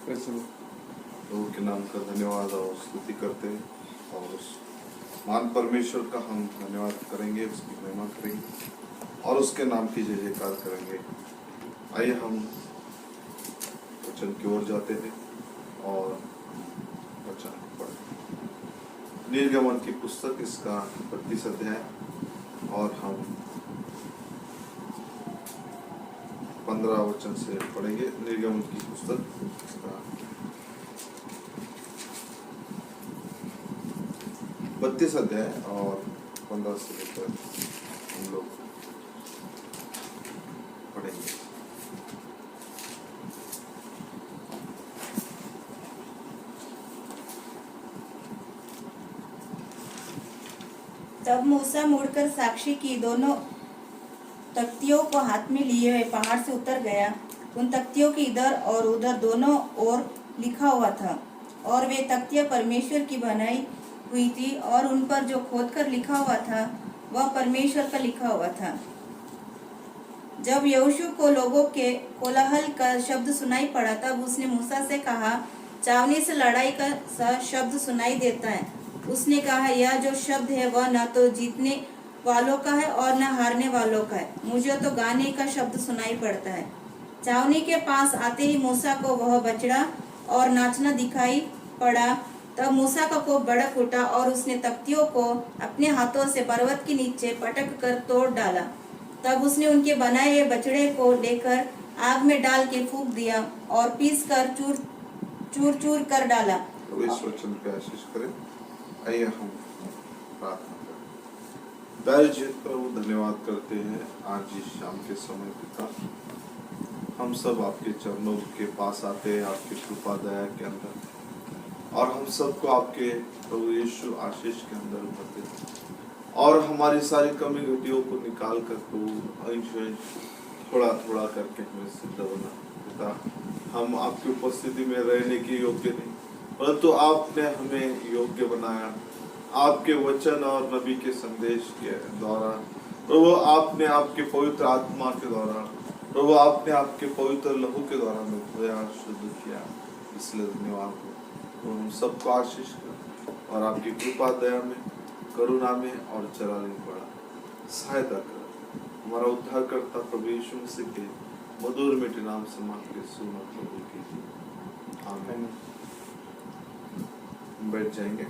प्रभु के नाम का धन्यवाद और स्तुति करते हैं और उस महान परमेश्वर का हम धन्यवाद करेंगे, उसकी महिमा करेंगे और उसके नाम की जय जयकार करेंगे। आइए हम वचन की ओर जाते हैं और वचन पढ़ें। निर्गमन की पुस्तक इसका 32 अध्याय और हम 15 वचन से पढ़ेंगे। निर्गमन की पुस्तक इसका 32 अध्याय और 15 से लेकर हम लोग पढ़ेंगे। तब मूसा मुड़कर साक्षी की दोनों तख्तियों को हाथ में लिए हुए पहाड़ से उतर गया। उन तख्तियों के इधर और उधर दोनों ओर लिखा हुआ था और वे तख्तियां परमेश्वर की बनाई हुई थी और उन पर जो खोदकर लिखा हुआ था वह परमेश्वर का लिखा हुआ था। जब यहोशू को लोगों के कोलाहल का शब्द सुनाई पड़ा तब उसने मूसा से कहा, चावनी से लड़ाई का शब्द सुनाई देता है। उसने कहा, यह जो शब्द है वह न तो जीतने वालों का है और न हारने वालों का है, मुझे तो गाने का शब्द सुनाई पड़ता है। छावनी के पास आते ही मूसा को वह बछड़ा और नाचना दिखाई पड़ा। तब मूसा का कोप भड़क उठा और उसने तख्तियों को अपने हाथों से पर्वत के नीचे पटक कर तोड़ डाला। तब उसने उनके बनाए हुए बछड़े को लेकर आग में डाल के फूंक दिया और पीस कर चूर चूर कर डाला। तो इस वचन पे आशीष करें। आइए हम प्रार्थना करें। दयालु प्रभु, धन्यवाद करते हैं आज इस शाम के समय पिता, हम सब आपके चरणों के पास आते हैं आपकी कृपा दया के अंदर और हम सबको आपके प्रभु यीशु आशीष के अंदर भरते हैं और हमारी सारी कमी घटियों को निकाल कर प्रभु अंश थोड़ा थोड़ा करके हमें सिद्ध बना पिता। हम आपकी उपस्थिति में रहने के योग्य नहीं, परंतु आपने हमें योग्य बनाया आपके वचन और नबी के संदेश के द्वारा। प्रभु आपने आपके पवित्र आत्मा के द्वारा, प्रभु आपने आपके पवित्र लहू के द्वारा हमें धोया शुद्ध किया, इसलिए धन्यवाद हो। तो हम सबको आशीष कर और आपकी कृपा दया में करुणा में और चराने बढ़ा सहायता कर। हमारा उद्धार करता प्रभु यीशु मसीह के मधुर मीठे नाम से मांग के सुमत कबूल कीजिए, आमीन। बैठ जाएंगे।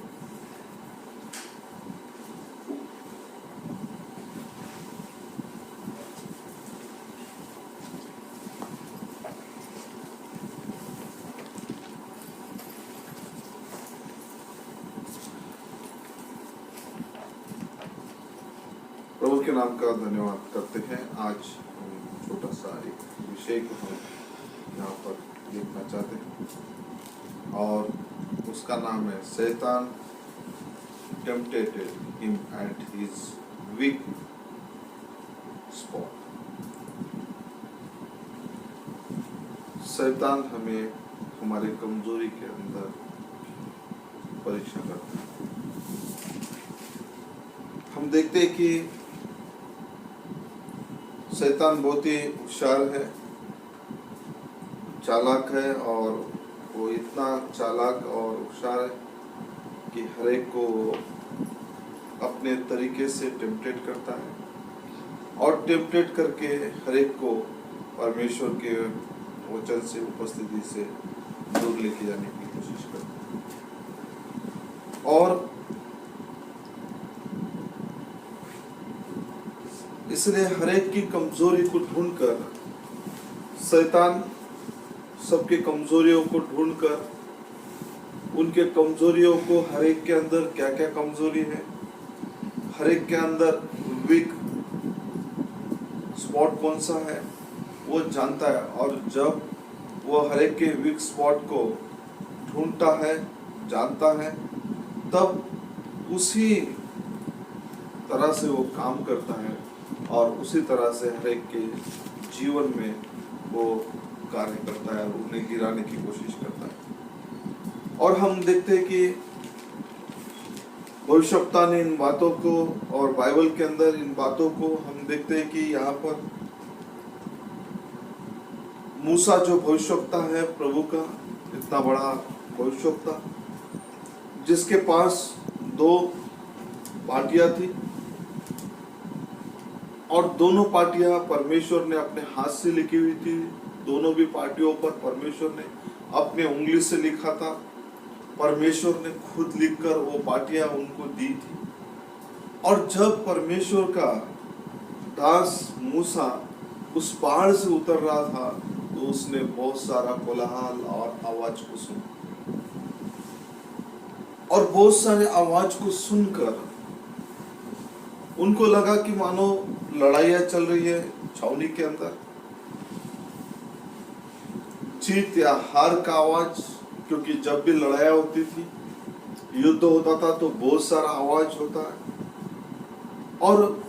प्रभु के नाम का धन्यवाद करते हैं। आज हम छोटा सा एक विषय को हम यहाँ पर देखना चाहते हैं और उसका नाम है शैतान tempted him at his weak spot। शैतान हमें हमारे कमजोरी के अंदर परीक्षा करता है। हम देखते हैं कि शैतान बहुत ही होशियार है, चालाक है और वो इतना चालाक और होशियार है कि हर एक को अपने तरीके से टेम्पटेट करता है और टेम्पटेट करके हर एक को परमेश्वर के वचन से उपस्थिति से दूर लेके जाने की कोशिश करता है। और इसलिए हर एक की कमजोरी को ढूंढकर शैतान सबके कमजोरियों को ढूंढकर उनके कमजोरियों को हर एक के अंदर क्या क्या कमजोरी है, हर एक के अंदर वीक स्पॉट कौन सा है वो जानता है और जब वो हर एक के वीक स्पॉट को ढूंढता है, जानता है, तब उसी तरह से वो काम करता है और उसी तरह से हर एक के जीवन में वो कार्य करता है और उन्हें गिराने की कोशिश करता है। और हम देखते हैं कि भविष्यवक्ता ने इन बातों को और बाइबल के अंदर इन बातों को हम देखते हैं कि यहाँ पर मूसा जो भविष्यवक्ता है प्रभु का, इतना बड़ा भविष्यवक्ता, जिसके पास 2 पार्टियां थी और दोनों पार्टियां परमेश्वर ने अपने हाथ से लिखी हुई थी। दोनों भी पार्टियों पर परमेश्वर ने अपने उंगली से लिखा था। परमेश्वर ने खुद लिखकर वो पार्टियां उनको दी थी। और जब परमेश्वर का दास मूसा उस पहाड़ से उतर रहा था तो उसने बहुत सारा कोलाहल और आवाज को सुना, और बहुत सारे आवाज को सुनकर उनको लगा कि मानो लड़ाइयां चल रही है छावनी के अंदर, जीत या हार का आवाज, क्योंकि जब भी लड़ाइयां होती थी, युद्ध होता था तो बहुत सारा आवाज होता है, और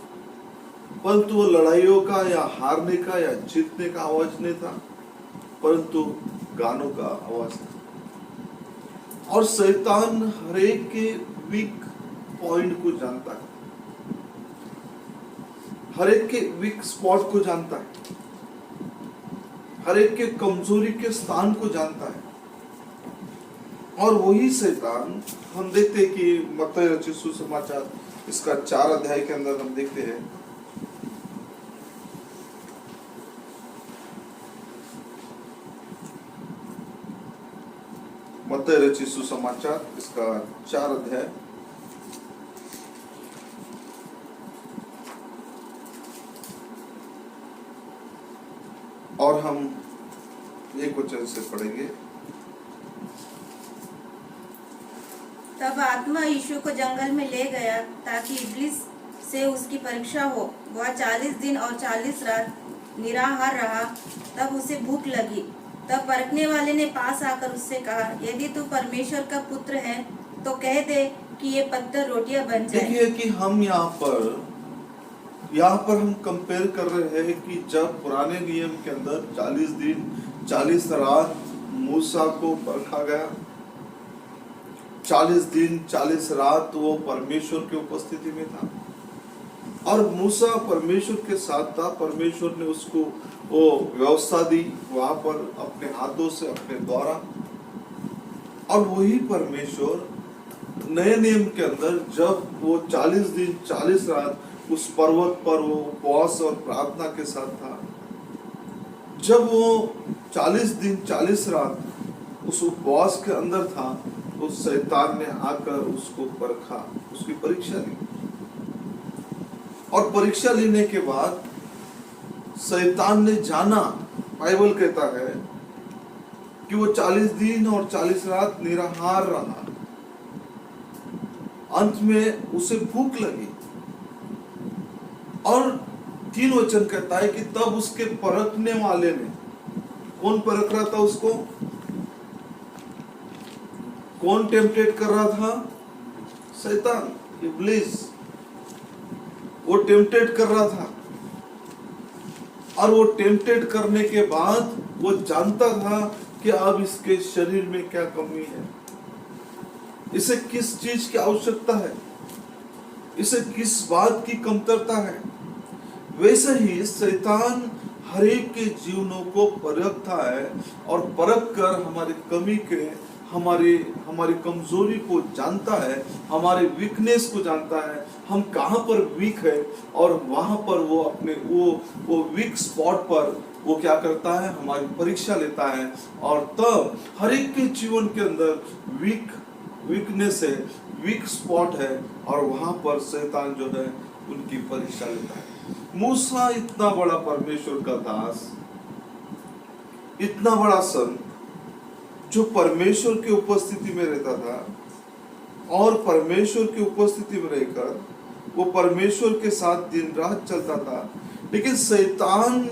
परंतु वो लड़ाइयों का या हारने का या जीतने का आवाज नहीं था, परंतु गानों का आवाज था। और शैतान हर एक के वीक पॉइंट को जानता है, हर एक के वीक स्पॉट को जानता है, हर एक के कमजोरी के स्थान को जानता है। और वही शैतान हम देखते हैं कि मत्ती रचित सुसमाचार इसका 4 अध्याय के अंदर हम देखते हैं, मत्ती रचित सुसमाचार इसका 4 अध्याय और हम एक वचन से पढ़ेंगे। तब आत्मा यीशु को जंगल में ले गया ताकि इब्लिस से उसकी परीक्षा हो। वह 40 दिन और 40 रात निराहार रहा। तब उसे भूख लगी। तब परखने वाले ने पास आकर उससे कहा, यदि तू परमेश्वर का पुत्र है तो कह दे कि ये पत्थर रोटियां बन जाए। देखिए कि हम यहाँ पर हम कंपेयर कर रहे हैं कि जब पुराने नियम के अंदर 40 दिन 40 रात मूसा को परखा गया, 40 दिन 40 रात वो परमेश्वर की उपस्थिति में था, और मूसा परमेश्वर के साथ था। परमेश्वर ने उसको वो व्यवस्था दी वहां पर अपने हाथों से, अपने द्वारा। और वही परमेश्वर नए नियम के अंदर जब वो 40 दिन 40 रात उस पर्वत पर वो उपवास और प्रार्थना के साथ था, जब वो 40 दिन 40 रात उस उपवास के अंदर था, तो शैतान ने आकर उसको परखा, उसकी परीक्षा ली। और परीक्षा लेने के बाद शैतान ने जाना, बाइबल कहता है कि वो 40 दिन और 40 रात निराहार रहा। अंत में उसे भूख लगी, और 3 वचन कहता है कि तब उसके परखने वाले ने, कौन परख रहा था उसको, कौन टेम्पटेट कर रहा था? शैतान, इब्लिस, वो टेम्पटेट कर रहा था। और वो टेम्पटेट करने के बाद वो जानता था कि अब इसके शरीर में क्या कमी है, इसे किस चीज की आवश्यकता है, इसे किस बात की कमतरता है। वैसे ही शैतान हर एक के जीवनों को परखता है, और परख कर हमारी कमी के, हमारी कमजोरी को जानता है, हमारे वीकनेस को जानता है, हम कहाँ पर वीक है, और वहां पर वो अपने वो वीक स्पॉट पर वो क्या करता है, हमारी परीक्षा लेता है। और तब हर एक के जीवन के अंदर वीकनेस है, वीक स्पॉट है, और वहां पर शैतान जो है उनकी परीक्षा लेता है। मूसा इतना बड़ा परमेश्वर का दास, इतना बड़ा संत, जो परमेश्वर की उपस्थिति में रहता था, और परमेश्वर की उपस्थिति में रहकर वो परमेश्वर के साथ दिन रात चलता था। लेकिन शैतान,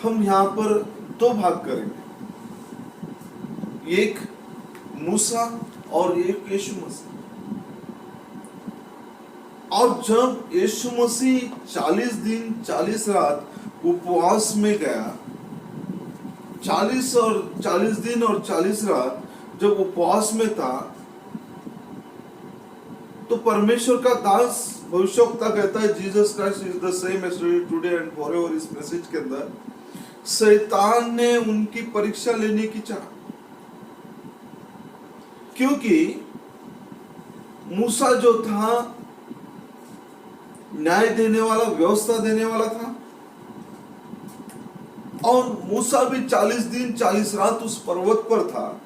हम यहाँ पर 2 भाग करेंगे, एक मूसा और एक यीशु मसीह। और जब यीशु मसीह 40 दिन 40 रात उपवास में गया, 40 दिन और 40 रात जब उपवास में था, तो परमेश्वर का दास भविष्यवक्ता कहता है, Jesus Christ is the same yesterday today and forever, इस मैसेज के अंदर शैतान ने उनकी परीक्षा लेने की चाह, क्योंकि मूसा जो था न्याय देने वाला, व्यवस्था देने वाला था, और मूसा भी 40 दिन 40 रात उस पर्वत पर था।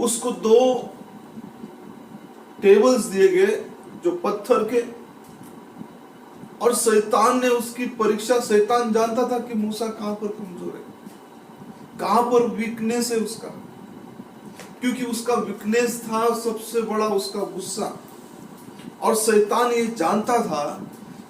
उसको 2 टेबल्स दिए गए जो पत्थर के, और शैतान ने उसकी परीक्षा, शैतान जानता था कि मूसा कहां पर कमजोर है, कहां पर वीकनेस है उसका, क्योंकि उसका वीकनेस था सबसे बड़ा उसका गुस्सा, और शैतान ये जानता था।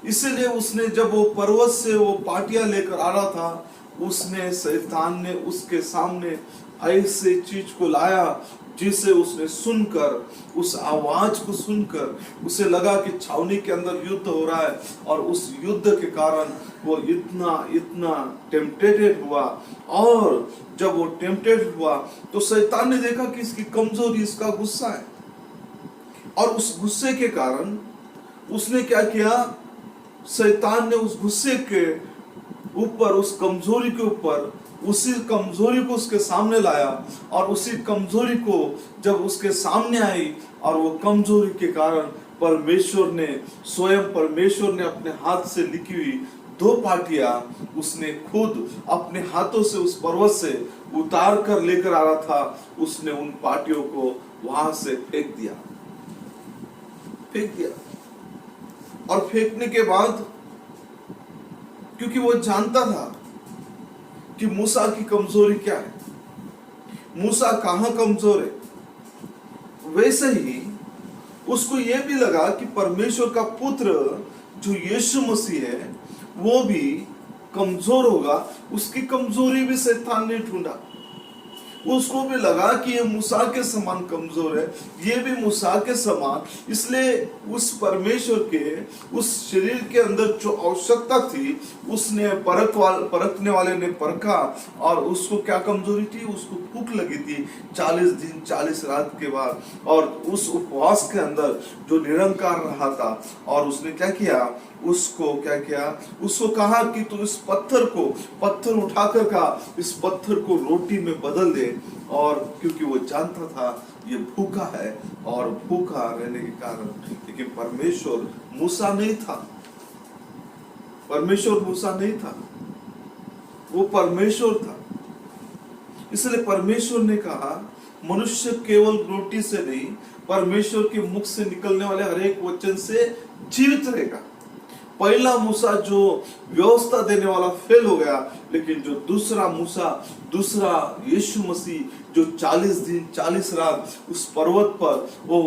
इसीलिए उसने जब वो पर्वत से वो पाटियां लेकर आ रहा था, उसने, शैतान ने उसके सामने ऐसे चीज को लाया जिसे उसने सुनकर, उस आवाज को सुनकर उसे लगा कि छावनी के अंदर युद्ध हो रहा है, और उस युद्ध के कारण वो इतना टेम्पटेड हुआ। और जब वो टेम्पटेड हुआ तो शैतान ने देखा कि इसकी कमजोरी, इसका गुस्सा है, और उस गुस्से के कारण उसने क्या किया, शैतान ने उस गुस्से के ऊपर, उस कमजोरी के ऊपर, उसी कमजोरी को उसके सामने लाया, और उसी कमजोरी को जब उसके सामने आई, और वो कमजोरी के कारण परमेश्वर ने, स्वयं परमेश्वर ने अपने हाथ से लिखी हुई 2 पाटियां उसने खुद अपने हाथों से उस पर्वत से उतार कर लेकर आ रहा था, उसने उन पाटियों को वहां से फेंक दिया। और फेंकने के बाद, क्योंकि वो जानता था कि मूसा की कमजोरी क्या है, मूसा कहां कमजोर है, वैसे ही उसको यह भी लगा कि परमेश्वर का पुत्र जो यीशु मसीह है वो भी कमजोर होगा। उसकी कमजोरी भी शैतान ने ढूंढा। उसको भी लगा कि ये मूसा के समान कमजोर है, ये भी मूसा के समान, इसलिए उस परमेश्वर के उस शरीर के अंदर जो आवश्यकता थी, उसने परखने वाले ने परखा, और उसको क्या कमजोरी थी, उसको भूख लगी थी 40 दिन 40 रात के बाद, और उस उपवास के अंदर जो निरंकार रहा था, और उसने क्या किया, उसको कहा कि तू इस पत्थर उठाकर कहा, इस पत्थर को रोटी में बदल दे। और क्योंकि वो जानता था ये भूखा है, और भूखा रहने के कारण, लेकिन परमेश्वर मूसा नहीं था, वो परमेश्वर था। इसलिए परमेश्वर ने कहा, मनुष्य केवल रोटी से नहीं, परमेश्वर के मुख से निकलने वाले हर एक वचन से जीवित रहेगा। पहला मूसा जो व्यवस्था देने वाला फेल हो गया, लेकिन जो दूसरा यीशु मसीह जो 40 दिन 40 रात उस पर्वत पर वो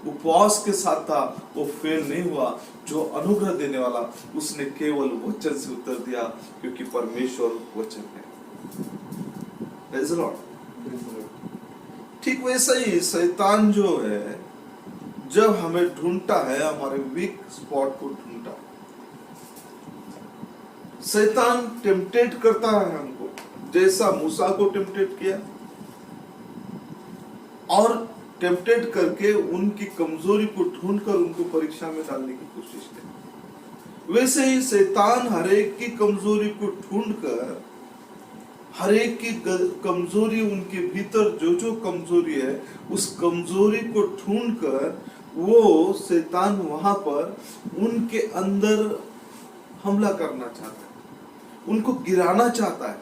उपवास के साथ था, वो फेल नहीं हुआ। जो अनुग्रह देने वाला, उसने केवल वचन से उत्तर दिया, क्योंकि परमेश्वर वचन है। Praise the Lord। ठीक वैसा ही शैतान जो है, जब हमें ढूंढता है, हमारे वीक स्पॉट को ढूंढता है। शैतान टेम्पटेट करता है हमको, जैसा मूसा को टेम्पटेट किया, और टेम्पटेट करके उनकी कमजोरी को ढूंढकर उनको परीक्षा में डालने की कोशिश की। वैसे ही शैतान हर एक की कमजोरी को ढूंढकर, हर एक की कमजोरी, उनके भीतर जो कमजोरी है, उस कमजोरी को ढूंढकर वो शैतान वहां पर उनके अंदर हमला करना चाहता है, उनको गिराना चाहता है।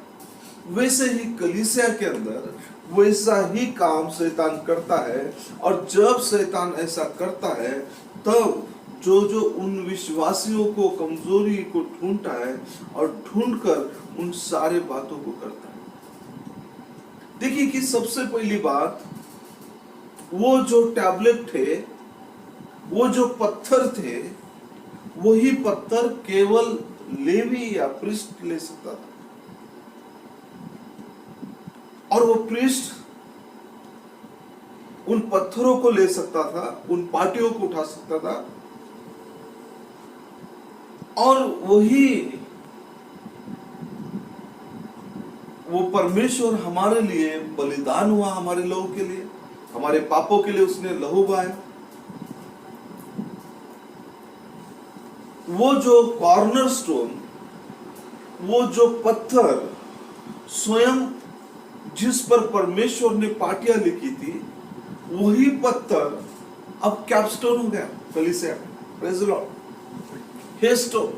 वैसे ही कलीसिया के अंदर वैसा ही काम शैतान करता है, और जब शैतान ऐसा करता है, तब जो उन विश्वासियों को कमजोरी को ढूंढता है, और ढूंढकर उन सारे बातों को करता है। देखिए कि सबसे पहली बात, वो जो टैबलेट थे, वो जो पत्थर थे, वही पत्थर केवल लेवी या प्रीस्ट ले सकता था, और वो प्रीस्ट उन पत्थरों को ले सकता था, उन पाटियों को उठा सकता था, और वो परमेश्वर हमारे लिए बलिदान हुआ, हमारे लहू के लिए, हमारे पापों के लिए उसने लहू बहाया। वो जो कॉर्नरस्टोन, वो जो पत्थर स्वयं जिस पर परमेश्वर ने पाटियां लिखी थी, वही पत्थर अब कैपस्टोन हो गया कलीसिया। Praise the Lord. हेस्टोन,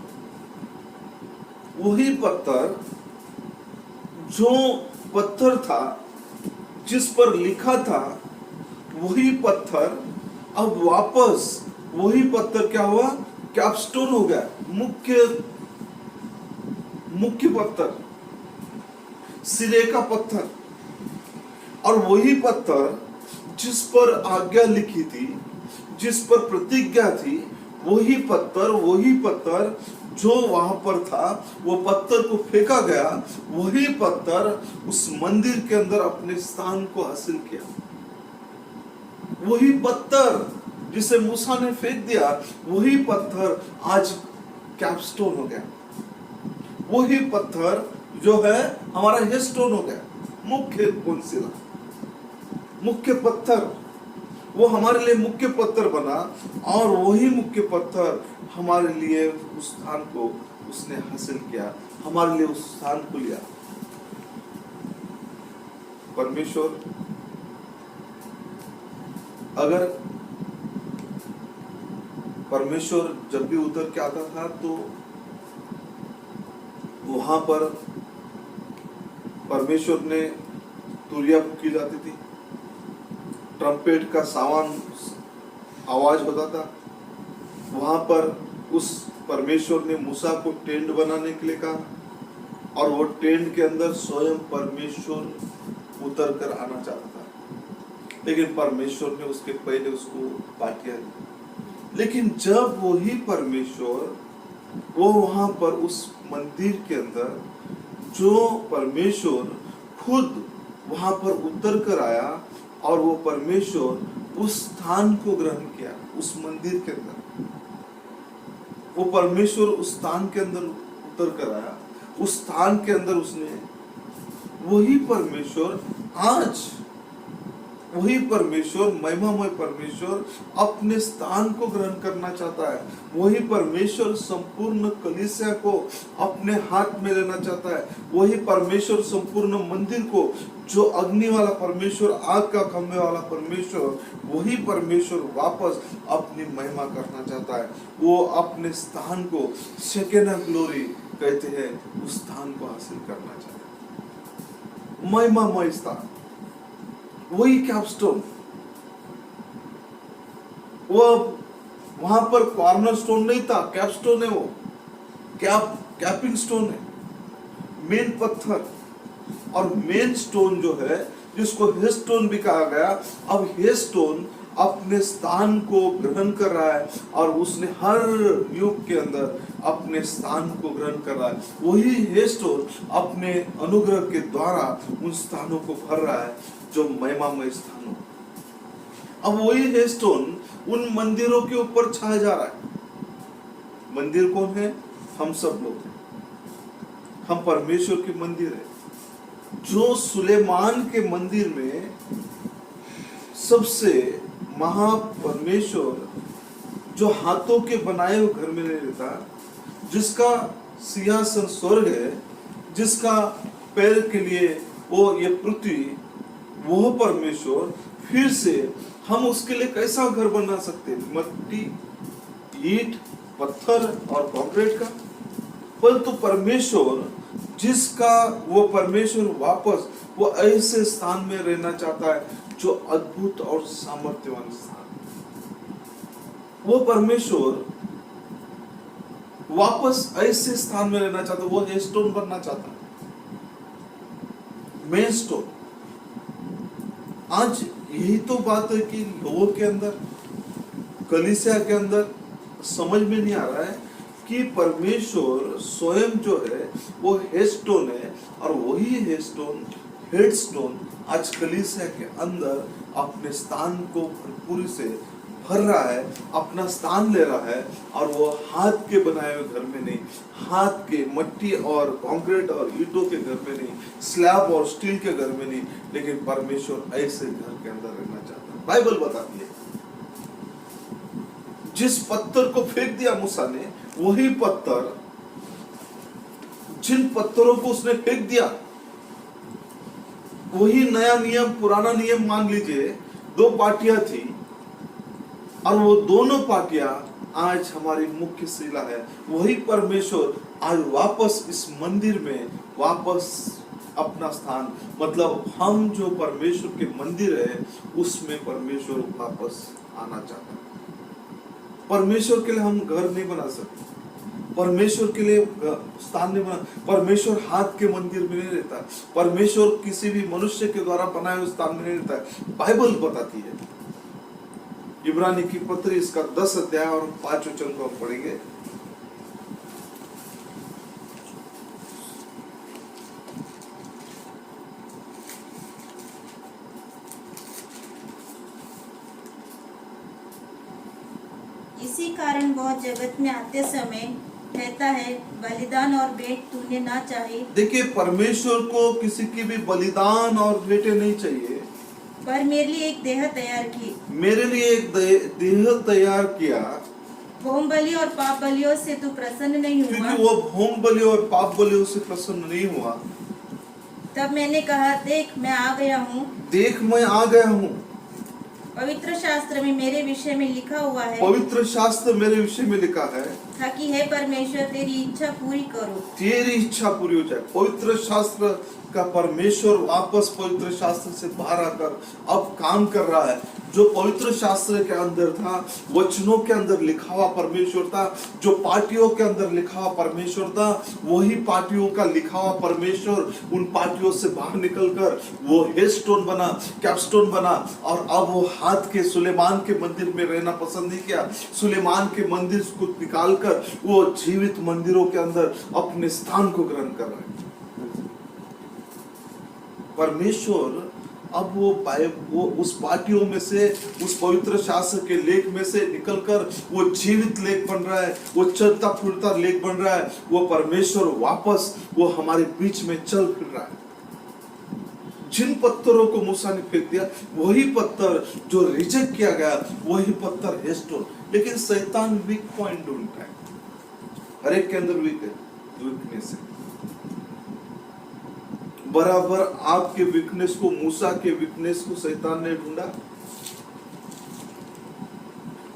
वही पत्थर जो पत्थर था जिस पर लिखा था, वही पत्थर अब वापस वही पत्थर क्या हुआ? कैपस्टोन हो गया, मुख्य पत्थर, सिरे का पत्थर। और वही पत्थर जिस पर आज्ञा लिखी थी, जिस पर प्रतिज्ञा थी, वही पत्थर जो वहां पर था, वो पत्थर को फेंका गया। वही पत्थर उस मंदिर के अंदर अपने स्थान को हासिल किया। वही पत्थर जिसे मूसा ने फेंक दिया, वही पत्थर आज कैपस्टोन हो गया। वही पत्थर जो है हमारा हेस्टोन हो गया, मुख्य कोनशिला, मुख्य पत्थर। वो हमारे लिए मुख्य पत्थर बना, और वही मुख्य पत्थर हमारे लिए उस स्थान को उसने हासिल किया, हमारे लिए उस स्थान को लिया। परमेश्वर जब भी उतर के आता था, तो वहां पर परमेश्वर ने तुरिया फूकी जाती थी, ट्रम्पेट का सावन आवाज होता था। वहां पर उस परमेश्वर ने मूसा को टेंट बनाने के लिए कहा, और वो टेंट के अंदर स्वयं परमेश्वर उतर कर आना चाहता था, लेकिन परमेश्वर ने उसके पहले उसको पाटियां दी। लेकिन जब वही परमेश्वर वो वहां पर उस मंदिर के अंदर, जो परमेश्वर खुद वहां पर उतर कर आया, और वो परमेश्वर उस स्थान को ग्रहण किया, उस मंदिर के अंदर वो परमेश्वर उस स्थान के अंदर उतर कर आया, उस स्थान के अंदर उसने, वही परमेश्वर आज, वही परमेश्वर, महिमामय परमेश्वर अपने स्थान को ग्रहण करना चाहता है। वही परमेश्वर संपूर्ण कलीसिया को अपने हाथ में लेना चाहता है। वही परमेश्वर संपूर्ण मंदिर को, जो अग्नि वाला परमेश्वर, आग का खंभे वाला परमेश्वर, वही परमेश्वर वापस अपनी महिमा करना चाहता है। वो अपने स्थान को, शेकेना ग्लोरी कहते हैं, उस स्थान को हासिल करना चाहता है, महिमामय स्थान, वही कैपस्टोन। वो वहां पर कॉर्नर स्टोन नहीं था, कैपस्टोन है, वो कैपिंग स्टोन है, मेन पत्थर। और मेन स्टोन जो है, जिसको हेस्टोन भी कहा गया, अब हेस्टोन अपने स्थान को ग्रहण कर रहा है, और उसने हर युग के अंदर अपने स्थान को ग्रहण कर रहा है। वही हेस्टोन अपने अनुग्रह के द्वारा उन स्थानों को भर रहा है, जो महिमामय स्थानों। अब वही हेस्टोन उन मंदिरों के ऊपर छाया जा रहा है। मंदिर कौन है? हम सब लोग हैं। हम परमेश्वर के मंदिर है। जो सुलेमान के मंदिर में सबसे महापरमेश्वर, जो हाथों के बनाए हुए घर में नहीं रहता, जिसका सिंहासन स्वर्ग है, जिसका पैर के लिए वो ये पृथ्वी, वो परमेश्वर, फिर से हम उसके लिए कैसा घर बना सकते हैं? मट्टी, ईंट, पत्थर और कंक्रीट का? परंतु परमेश्वर, जिसका वो परमेश्वर वापस वो ऐसे स्थान में रहना चाहता है जो अद्भुत और सामर्थ्यवान स्थान। वो परमेश्वर वापस ऐसे स्थान में रहना चाहता है, वो हेस्टोन बनना चाहता है, मेन स्टोन। आज यही तो बात है कि लोगों के अंदर, कलीसिया के अंदर समझ में नहीं आ रहा है कि परमेश्वर स्वयं जो है वो हेडस्टोन है, और वही हेडस्टोन, हेडस्टोन आज कलीसिया के अंदर अपने स्थान को भरपूरी से भर रहा है, अपना स्थान ले रहा है। और वो हाथ के बनाए हुए घर में नहीं, हाथ के मट्टी और कंक्रीट और ईंटों के घर में नहीं, स्लैब और स्टील के घर में नहीं, लेकिन परमेश्वर ऐसे घर के अंदर रहना चाहता है। बाइबल बताती है, जिस पत्थर को फेंक दिया मूसा ने, वही पत्थर जिन पत्थरों को उसने फेंक दिया, वही नया नियम पुराना नियम मान लीजिए, दो पार्टियां थी और वो दोनों पार्टियां आज हमारी मुख्य शिला है। वही परमेश्वर आज वापस इस मंदिर में वापस अपना स्थान, मतलब हम जो परमेश्वर के मंदिर है उसमें परमेश्वर वापस आना चाहता है। परमेश्वर के लिए हम घर नहीं बना सकते, परमेश्वर के लिए स्थान नहीं बना, परमेश्वर हाथ के मंदिर में नहीं रहता, परमेश्वर किसी भी मनुष्य के द्वारा बनाए हुए स्थान में नहीं रहता है। बाइबल बताती है, इब्रानी की पत्री इसका 10 अध्याय और 5 वचन को हम पढ़ेंगे। इसी कारण वह जगत में आते समय कहता है, बलिदान और भेंट तूने ना चाही, देखिए, परमेश्वर को किसी की भी बलिदान और भेंटें नहीं चाहिए, पर मेरे लिए एक देह तैयार की, मेरे लिए एक देह तैयार किया, होम बलि और पाप बलियों से तू प्रसन्न नहीं हुआ। क्योंकि वो होम बलि और पाप बलियों से प्रसन्न नहीं हुआ। तब मैंने कहा, देख मैं आ गया हूँ, देख मैं आ गया हूँ, पवित्र शास्त्र में मेरे विषय में लिखा हुआ है, पवित्र शास्त्र मेरे विषय में लिखा है, ताकि हे परमेश्वर तेरी इच्छा पूरी करो। तेरी इच्छा पूरी हो जाए। पवित्र शास्त्र का परमेश्वर वापस पवित्र शास्त्र से बाहर आकर अब काम कर रहा है। जो पवित्र शास्त्र के अंदर था, वचनों के अंदर लिखा हुआ परमेश्वर था, जो पार्टियों के अंदर लिखा हुआ परमेश्वर था, वही पार्टियों का लिखा हुआ परमेश्वर उन पार्टियों से बाहर निकलकर वो हेडस्टोन बना, कैपस्टोन बना, और अब वो हाथ के सुलेमान के मंदिर में रहना पसंद नहीं किया। सुलेमान के मंदिर को निकालकर वो जीवित मंदिरों के अंदर अपने स्थान को ग्रहण कर रहे हैं। परमेश्वर अब वो उस पार्टियों में से, उस पवित्र शास्त्र के लेख में से निकलकर वो जीवित लेख बन रहा है, वो चलता फिरता लेख बन रहा है। वो परमेश्वर वापस वो हमारे बीच में चल फिर रहा है। जिन पत्थरों को मूसा ने फेंक दिया, वही पत्थर जो रिजेक्ट किया गया, वही पत्थर है स्टोन। लेकिन शैतान वीक पॉइंट ढूंढता है, हर एक के अंदर वीकनेस है। बराबर आपके वीकनेस को, मूसा के वीकनेस को शैतान ने ढूंढा।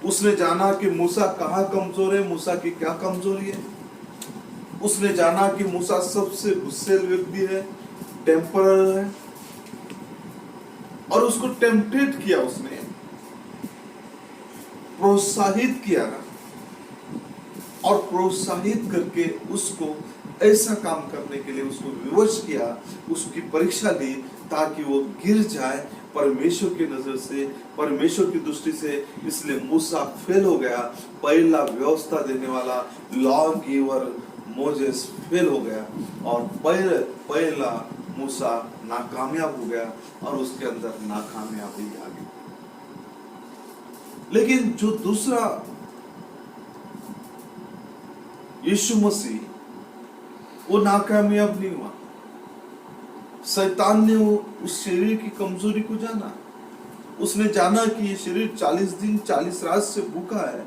उसने जाना कि मूसा कहाँ कमजोर है, मूसा की क्या कमजोरी है। उसने जाना कि मूसा सबसे गुस्सेल व्यक्ति है, टेम्परर है, और उसको टेम्पटेट किया, उसने प्रोत्साहित किया और प्रोत्साहित करके उसको ऐसा काम करने के लिए उसको विवश किया, उसकी परीक्षा ली ताकि वो गिर जाए परमेश्वर की नजर से, परमेश्वर की दृष्टि से। इसलिए मूसा फेल हो गया। पहला व्यवस्था देने वाला लॉ गिवर मोजेस फेल हो गया और पहला मूसा नाकामयाब हो गया और उसके अंदर नाकामयाबी आ गई। लेकिन जो दूसरा यीशु मसीह, वो नाकामयाब नहीं हुआ। शैतान ने उस शरीर की कमजोरी को जाना। उसने जाना कि ये शरीर 40 दिन 40 रात से भूखा है,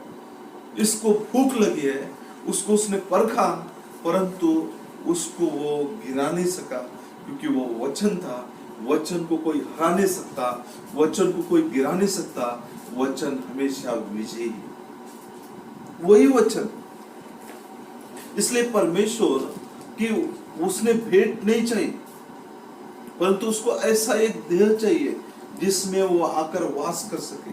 इसको भूख लगी है। उसको उसने परखा, परंतु उसको वो गिरा नहीं सका, क्योंकि वो वचन था। वचन को कोई हरा नहीं सकता, वचन को कोई गिरा नहीं सकता। वचन हमेशा विजयी, वही वचन। इसलिए परमेश्वर कि उसने भेंट नहीं चाहिए, परंतु उसको ऐसा एक देह चाहिए जिसमें वो आकर वास कर सके,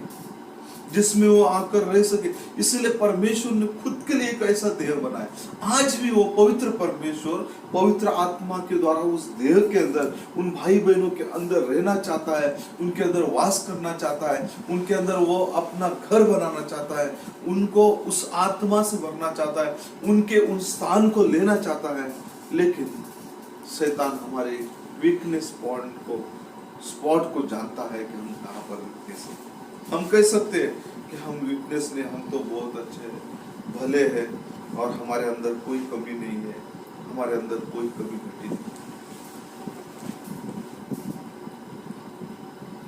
जिसमें वो आकर रह सके। इसलिए परमेश्वर ने खुद के लिए एक ऐसा देह बनाया। आज भी वो पवित्र परमेश्वर पवित्र आत्मा के द्वारा उस देह के अंदर, उन भाई बहनों के अंदर रहना चाहता है, उनके अंदर वास करना चाहता है, उनके अंदर वो अपना घर बनाना चाहता है, उनको उस आत्मा से भरना चाहता है, उनके उन स्थान को लेना चाहता है। लेकिन शैतान हमारे वीकनेस स्पॉट को जानता है कि हम कहाँ पर वीकनेस है। हम कह सकते हैं कि हम वीकनेस नहीं, हम तो बहुत अच्छे हैं, भले हैं, और हमारे अंदर कोई कमी नहीं है, हमारे अंदर कोई कमी घटी नहीं।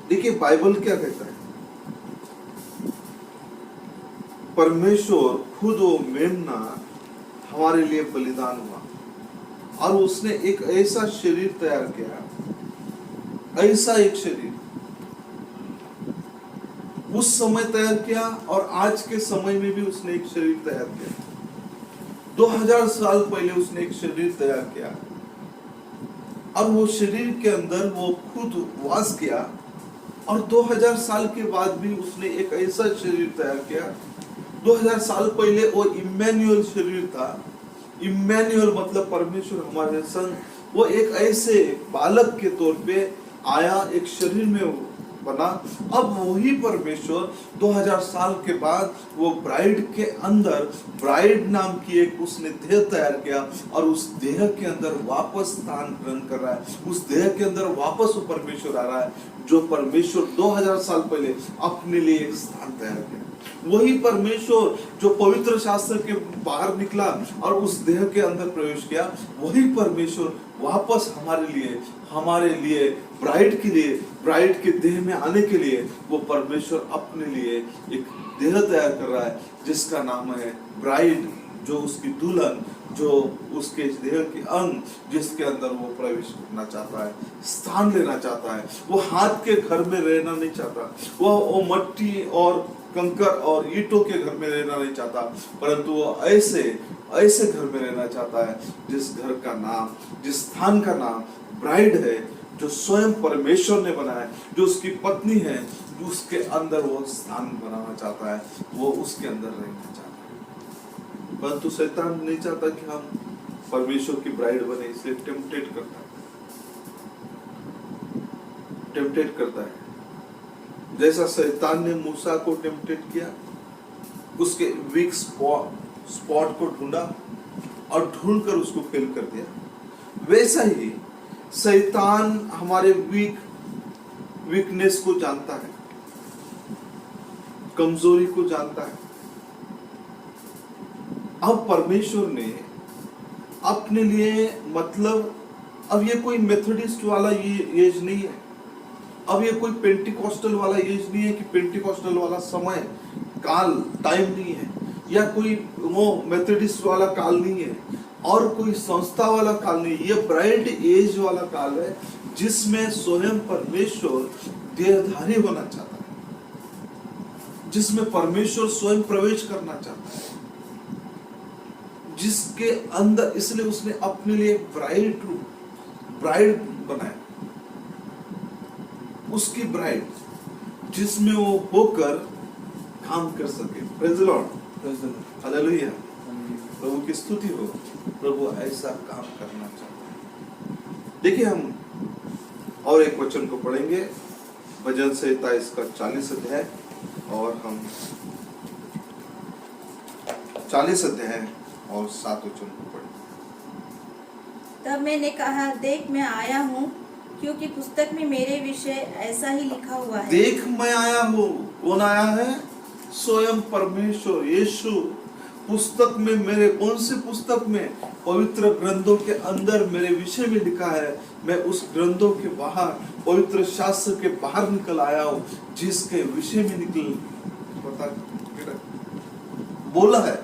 देखिए बाइबल क्या कहता है। परमेश्वर खुद वो मेमना हमारे लिए बलिदान हुआ और उसने एक ऐसा शरीर तैयार किया, ऐसा एक शरीर उस समय तैयार किया और आज के समय में भी उसने एक शरीर तैयार किया। 2000 साल पहले उसने एक शरीर तैयार किया और वो शरीर के अंदर वो खुद वास किया, और 2000 साल के बाद भी उसने एक ऐसा शरीर तैयार किया। 2000 साल पहले वो इम्मैनुअल शरीर था। इम्मैनुअल मतलब परमेश्वर हमारे संग। वो एक ऐसे बालक के तौर पे आया, एक शरीर में वो बना। अब वही परमेश्वर 2000 साल के बाद वो ब्राइड के अंदर, ब्राइड नाम की एक उसने देह तैयार किया और उस देह के अंदर वापस स्थान ग्रहण कर रहा है। उस देह के अंदर वापस वो परमेश्वर आ रहा है जो परमेश्वर 2000 साल पहले अपने लिए एक स्थान तैयार किया। वही परमेश्वर जो पवित्र शास्त्र के बाहर निकला और उस देह के अंदर प्रवेश किया, वही परमेश्वर वापस हमारे लिए ब्राइड के लिए, ब्राइड के देह में आने के लिए वो परमेश्वर अपने लिए एक देह तैयार कर रहा है जिसका नाम है ब्राइड, जो उसकी दुल्हन, जो उसके देह के अंग जिसके अंदर वो प्रवेश करना चाहता है, स्थान लेना चाहता है। वो हाथ के घर में रहना नहीं चाहता, वो मट्टी और कंकर और ईंटों के घर में रहना नहीं चाहता, परंतु वो ऐसे घर में रहना चाहता है जिस घर का नाम, जिस स्थान का नाम ब्राइड है, जो स्वयं परमेश्वर ने बनाया, जो उसकी पत्नी है, जो उसके अंदर वो स्थान बनाना चाहता है, वो उसके अंदर रहना चाहता है। परंतु शैतान नहीं चाहता कि हम परमेश्वर की ब्राइड बने, इसलिए टेम्पटेट करता है। जैसा शैतान ने मूसा को टेम्पटेट किया, उसके वीक स्पॉट को ढूंढा और ढूंढकर उसको फेल कर दिया, वैसा ही शैतान हमारे वीकनेस को जानता है, कमजोरी को जानता है। अब परमेश्वर ने अपने लिए, मतलब अब ये कोई मेथोडिस्ट वाला ये एज नहीं है, अब ये कोई पेंटिकॉस्टल वाला एज नहीं है कि पेंटिकॉस्टल वाला समय काल टाइम नहीं है, या कोई वो मेथोडिस्ट वाला काल नहीं है, और कोई संस्था वाला काल नहीं है। ये ब्राइड एज वाला काल है जिसमें स्वयं परमेश्वर देहधारी होना चाहता है, जिसमें परमेश्वर स्वयं प्रवेश करना चाहता है, जिसके अंदर, इसलिए उसने अपने लिए ब्राइड बनाया, उसकी ब्राइड जिसमें वो होकर काम कर सके। प्रेज़ द लॉर्ड, हालेलुया, प्रभु की स्तुति हो। प्रभु ऐसा काम करना चाहता है। देखिए, हम और एक वचन को पढ़ेंगे, भजन संहिता इसका 40 अध्याय, और हम 40 अध्याय और 7 वचन को पढ़ेंगे। तब मैंने कहा, देख मैं आया हूँ, क्योंकि पुस्तक में मेरे विषय ऐसा ही लिखा हुआ है। देख मैं आया हूँ, कौन आया है? स्वयं परमेश्वर यीशु। पुस्तक में, मेरे कौन सी पुस्तक में? पवित्र ग्रंथों के अंदर मेरे विषय में लिखा है। मैं उस ग्रंथों के बाहर, पवित्र शास्त्र के बाहर निकल आया हूँ, जिसके विषय में निकल बोला है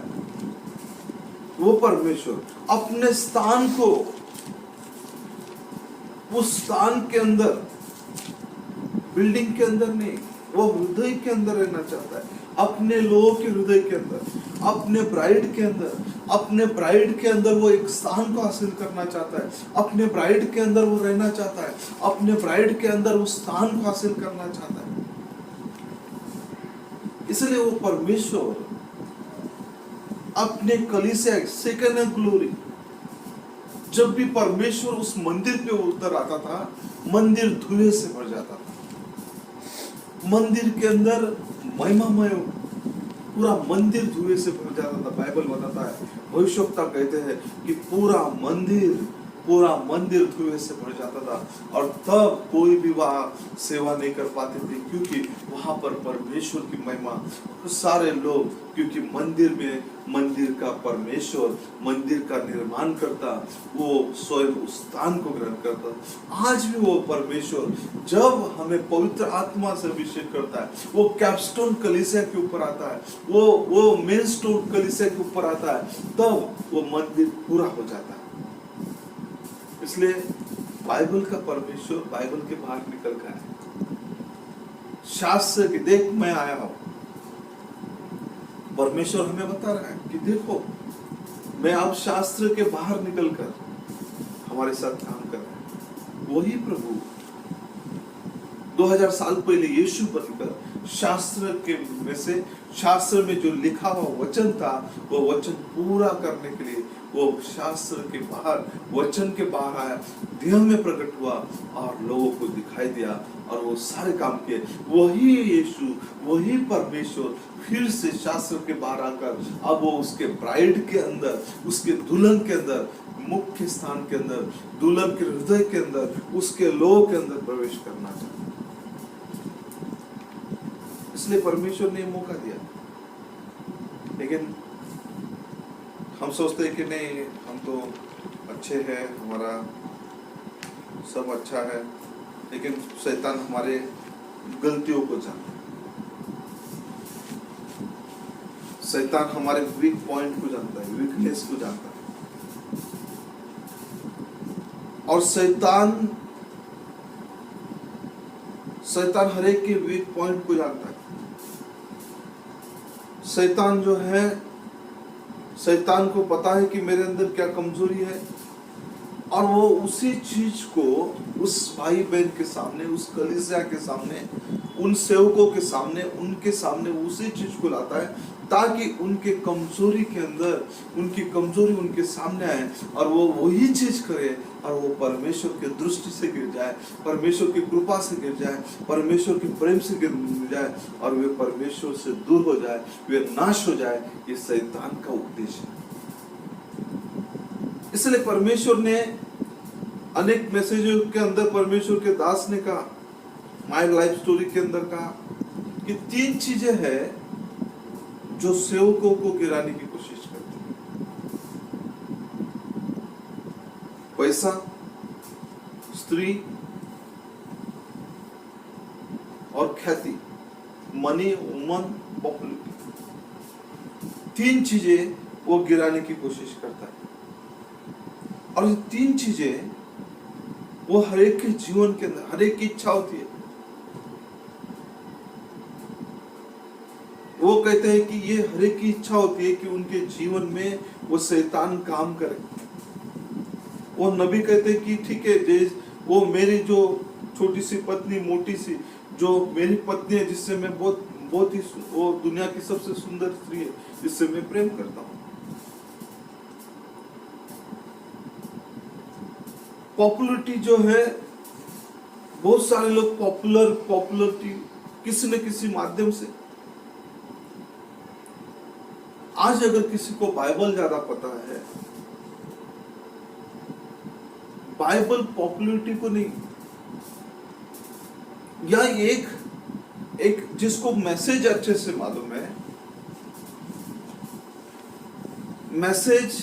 वो परमेश्वर अपने स्थान को, उस स्थान के अंदर, बिल्डिंग के अंदर नहीं, वो हृदय के अंदर रहना चाहता है, अपने लोगों के हृदय के अंदर, अपने ब्राइड के अंदर। अपने ब्राइड के अंदर वो एक स्थान को हासिल करना चाहता है, अपने ब्राइड के अंदर वो रहना चाहता है, अपने ब्राइड के अंदर उस स्थान को हासिल करना चाहता है। इसलिए वो परमेश्वर अपने कलीसिया, सेकंड ग्लोरी, जब भी परमेश्वर उस मंदिर पे उतर आता था, मंदिर धुएं से भर जाता था। मंदिर के अंदर महिमामय, पूरा मंदिर धुएं से भर जाता था। बाइबल बताता है, भविष्यवक्ता कहते हैं कि पूरा मंदिर धुएं से भर जाता था, और तब कोई भी वहां सेवा नहीं कर पाते थे, क्योंकि वहां पर परमेश्वर की महिमा, सारे लोग, क्योंकि मंदिर में, मंदिर का परमेश्वर मंदिर का निर्माण करता, वो स्वयं उस स्थान को ग्रहण करता। आज भी वो परमेश्वर जब हमें पवित्र आत्मा से अभिषेक करता है, वो कैपस्टोन कलीसिया के ऊपर आता है, वो मेन स्टोन कलीसिया के ऊपर आता है, तब वो मंदिर पूरा हो जाता है। इसलिए बाइबल का परमेश्वर बाइबल के बाहर निकल गया है। शास्त्र की देख मैं आया हूं, परमेश्वर हमें बता रहा है कि देखो मैं अब शास्त्र के बाहर निकलकर हमारे साथ काम कर रहा है। वही प्रभु 2000 साल पहले यीशु बनकर शास्त्र के में से शास्त्र में जो लिखा हुआ वचन था वो वचन पूरा करने के लिए वो शास्त्र के बाहर वचन के बाहर आया, देह में प्रकट हुआ और लोगों को दिखाई दिया और वो सारे काम किए। वही यीशु वही परमेश्वर फिर से शास्त्र के बाहर आकर अब वो उसके ब्राइड के अंदर, उसके दुल्हन के अंदर, मुख्य स्थान के अंदर, दुल्हन के हृदय के अंदर, उसके लोगों के अंदर प्रवेश करना चाहता। इसलिए परमेश्वर ने मौका दिया, लेकिन हम सोचते हैं कि नहीं हम तो अच्छे हैं, हमारा सब अच्छा है, लेकिन शैतान हमारे गलतियों को जानता है, शैतान हमारे वीक पॉइंट को जानता है, वीकनेस को जानता है। और शैतान हर एक के वीक पॉइंट को जानता है। शैतान जो है, शैतान को पता है कि मेरे अंदर क्या कमजोरी है और वो उसी चीज को उस भाई बहन के सामने, उस कलीसिया के सामने, उन सेवकों के सामने, उनके सामने उसी चीज को लाता है ताकि उनके कमजोरी के अंदर, उनकी कमजोरी उनके सामने आए और वो वही चीज करे और वो परमेश्वर की दृष्टि से गिर जाए, परमेश्वर की कृपा से गिर जाए, परमेश्वर के प्रेम से गिर जाए और वे परमेश्वर से दूर हो जाए, वे नाश हो जाए। ये शैतान का उद्देश्य है। इसलिए परमेश्वर ने अनेक मैसेजों के अंदर, परमेश्वर के दास ने कहा, माय लाइफ स्टोरी के अंदर कहा कि 3 चीजें हैं जो सेवकों को गिराने की कोशिश करती है। पैसा, स्त्री और ख्याति, मनी, वुमन, पॉपुलरिटी। 3 चीजें वो गिराने की कोशिश करता है और ये 3 चीजें वो हर एक के जीवन के अंदर, हर एक की इच्छा होती है। वो कहते हैं कि ये हर एक की इच्छा होती है कि उनके जीवन में वो शैतान काम करे। वो नबी कहते हैं कि ठीक है, वो मेरी जो छोटी सी पत्नी, मोटी सी जो मेरी पत्नी है, जिससे मैं बहुत ही, वो दुनिया की सबसे सुंदर स्त्री है जिससे मैं प्रेम करता हूँ। पॉपुलरिटी जो है, बहुत सारे लोग पॉपुलरिटी किसी न किसी माध्यम से। आज अगर किसी को बाइबल ज्यादा पता है, बाइबल पॉपुलरिटी को नहीं, या एक जिसको मैसेज अच्छे से मालूम है, मैसेज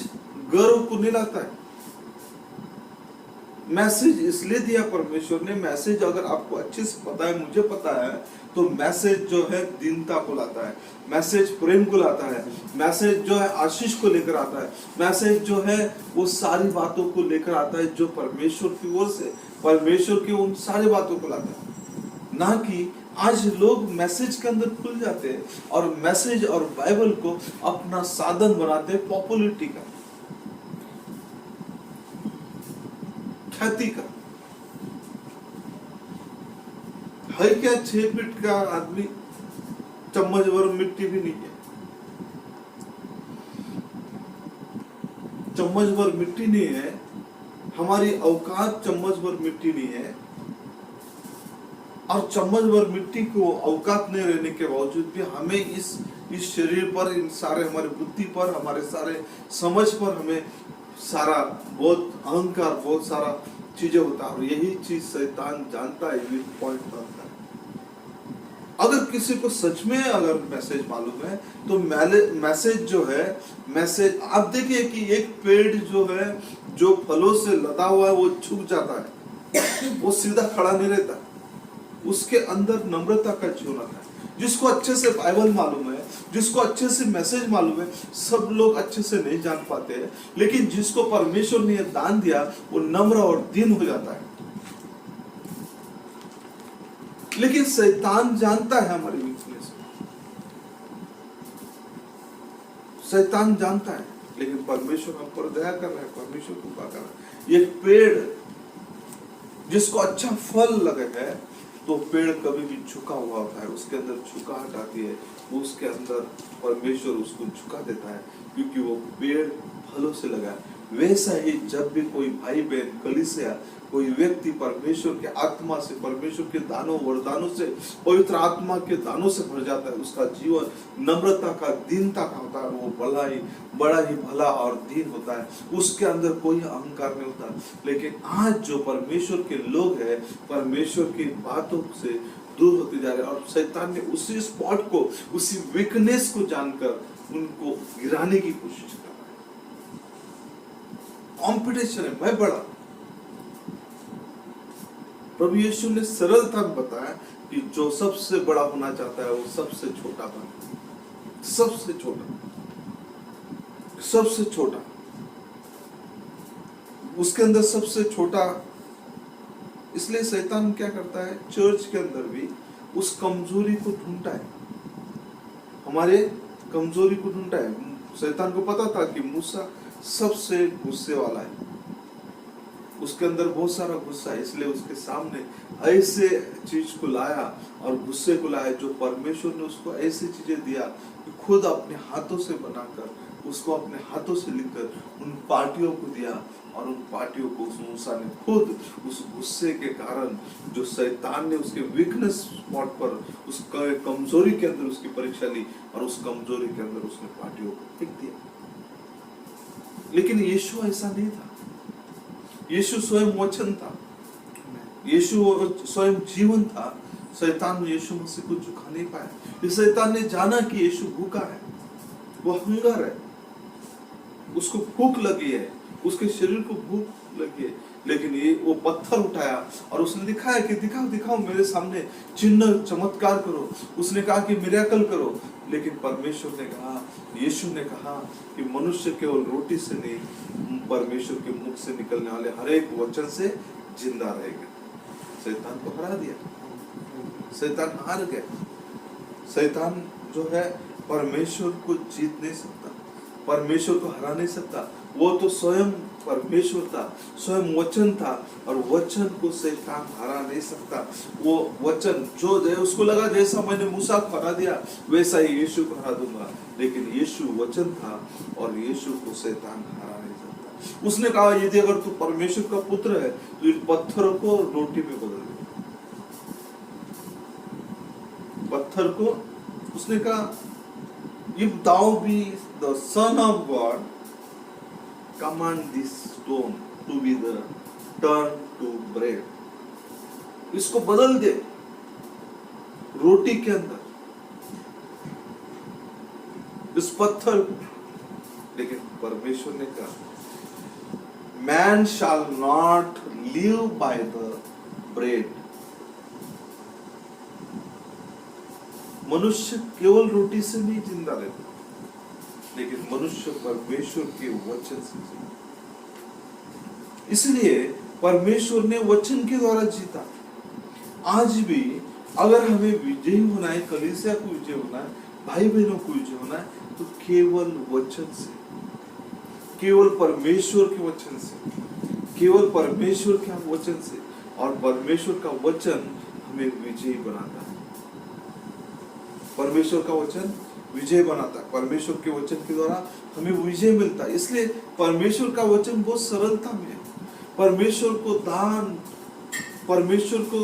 गर्व को नहीं लाता है। मैसेज इसलिए दिया परमेश्वर ने, मैसेज अगर आपको अच्छे से पता है, मुझे पता है, तो मैसेज जो है दीनता को लाता है, मैसेज प्रेम को लाता है, मैसेज जो है आशीष को लेकर आता है, मैसेज जो है वो सारी बातों को लेकर आता है जो परमेश्वर की ओर से, परमेश्वर की उन सारी बातों को लाता है। ना कि आज लोग मैसेज के अंदर खुल जाते हैं और मैसेज और बाइबल को अपना साधन बनाते हैं पॉपुलरिटी का, ख्याति का। है क्या 6 फीट का आदमी, चम्मच भर मिट्टी भी नहीं है, चम्मच भर मिट्टी नहीं है, हमारी औकात चम्मच भर मिट्टी नहीं है, और चम्मच भर मिट्टी को औकात नहीं रहने के बावजूद भी हमें इस शरीर पर, इन सारे हमारे बुद्धि पर, हमारे सारे समझ पर हमें सारा बहुत अहंकार, बहुत सारा चीजें होता है। और यही चीज शैतान जानता है, वीक पॉइंट जानता है। अगर किसी को सच में अगर मैसेज मालूम है तो मैसेज जो है, मैसेज आप देखिए कि एक पेड़ जो है, जो फलों से लदा हुआ है, वो झुक जाता है, वो सीधा खड़ा नहीं रहता। उसके अंदर नम्रता का जीवन आता है। जिसको अच्छे से बाइबल मालूम है, जिसको अच्छे से मैसेज मालूम है, सब लोग अच्छे से नहीं जान पाते हैं, लेकिन जिसको परमेश्वर ने दान दिया वो नम्र और दीन हो जाता है। लेकिन शैतान जानता है हमारी वीकनेस, शैतान जानता है, लेकिन परमेश्वर हम पर दया कर रहा है, परमेश्वर कृपा कर रहा है। ये पेड़ जिसको अच्छा फल लगे है, तो पेड़ कभी भी झुका हुआ होता है, उसके अंदर झुकाहट आती है, उसके अंदर परमेश्वर उसको झुका देता है, क्योंकि वो पेड़ फलों से लगा है। वैसा ही जब भी कोई भाई बहन, कलीसिया, कोई व्यक्ति परमेश्वर के आत्मा से, परमेश्वर के दानों वरदानों से, पवित्र आत्मा के दानों से भर जाता है, उसका जीवन नम्रता का, दीनता का होता है, वो बड़ा ही भला और दीन होता है, उसके अंदर कोई अहंकार नहीं होता। लेकिन आज जो परमेश्वर के लोग हैं, परमेश्वर की बातों से दूर होते जा रहे हैं, और शैतान ने उसी स्पॉट को, उसी वीकनेस को जानकर उनको गिराने की कोशिश कर रहा है। कॉम्पिटिशन है, मैं बड़ा। प्रभु यीशु ने सरलता में बताया कि जो सबसे बड़ा होना चाहता है वो सबसे छोटा बने, सबसे छोटा, सबसे छोटा, उसके अंदर सबसे छोटा। इसलिए शैतान क्या करता है, चर्च के अंदर भी उस कमजोरी को ढूंढता है, हमारे कमजोरी को ढूंढता है। शैतान को पता था कि मूसा सबसे गुस्से वाला है, उसके अंदर बहुत सारा गुस्सा है, इसलिए उसके सामने ऐसे चीज को लाया और गुस्से को लाया, जो परमेश्वर ने उसको ऐसी चीजें दिया कि खुद अपने हाथों से बनाकर, उसको अपने हाथों से लिखकर उन पार्टियों को दिया, और उन पार्टियों को उस मूसा ने खुद उस गुस्से के कारण, जो शैतान ने उसके वीकनेस स्पॉट पर, उस कमजोरी के अंदर उसकी परीक्षा ली, और उस कमजोरी के अंदर उसने पार्टियों को फेंक दिया। लेकिन यीशु ऐसा नहीं था, यीशु स्वयं वचन था, यीशु स्वयं जीवन था। शैतान यीशु मसीह को झुका नहीं पाया। शैतान ने जाना कि यीशु भूखा है, वो हंगर है, उसको भूख लगी है, उसके शरीर को भूख लगी है, लेकिन ये वो पत्थर उठाया और उसने दिखाया कि दिखाओ दिखाओ मेरे सामने, चिन्ह चमत्कार करो। उसने कहा कि मिरेकल करो, लेकिन परमेश्वर ने कहा, यीशु ने कहा कि मनुष्य केवल रोटी से नहीं, परमेश्वर के मुख से निकलने वाले हर एक वचन से जिंदा रहेगा। शैतान को हरा दिया, शैतान हार गया। शैतान जो है परमेश्वर को जीत नहीं सकता, परमेश्वर को हरा नहीं सकता। वो तो स्वयं परमेश्वर था, स्वयं वचन था, और वचन को शैतान हरा नहीं सकता। वो वचन जो उसको लगा जैसा मैंने मूसा को हरा दिया वैसा ही यीशु को हरा दूंगा, लेकिन यीशु वचन था और यीशु को शैतान हरा नहीं सकता। उसने कहा यदि अगर तू परमेश्वर का पुत्र है तो इन पत्थरों को रोटी में बदल दे। पत्थर को उसने कहा if thou be the son of God, command this stone to be the turn to bread. इसको बदल दे रोटी के अंदर, इस पत्थर को। लेकिन परमेश्वर ने कहा man shall not live by the bread. मनुष्य केवल रोटी से नहीं जिंदा रहता, लेकिन मनुष्य परमेश्वर के वचन से जिंदा। इसलिए परमेश्वर ने वचन के द्वारा जीता। आज भी अगर हमें विजयी होना है, कलीसिया को विजय होना है, भाई बहनों को विजय होना है, तो केवल वचन से, केवल परमेश्वर के वचन से, केवल परमेश्वर के वचन से। और परमेश्वर का वचन हमें विजयी बनाता है, परमेश्वर का वचन विजय बनाता है, परमेश्वर के वचन के द्वारा हमें विजय मिलता है। इसलिए परमेश्वर का वचन बहुत सरलता में है। परमेश्वर को दान, परमेश्वर को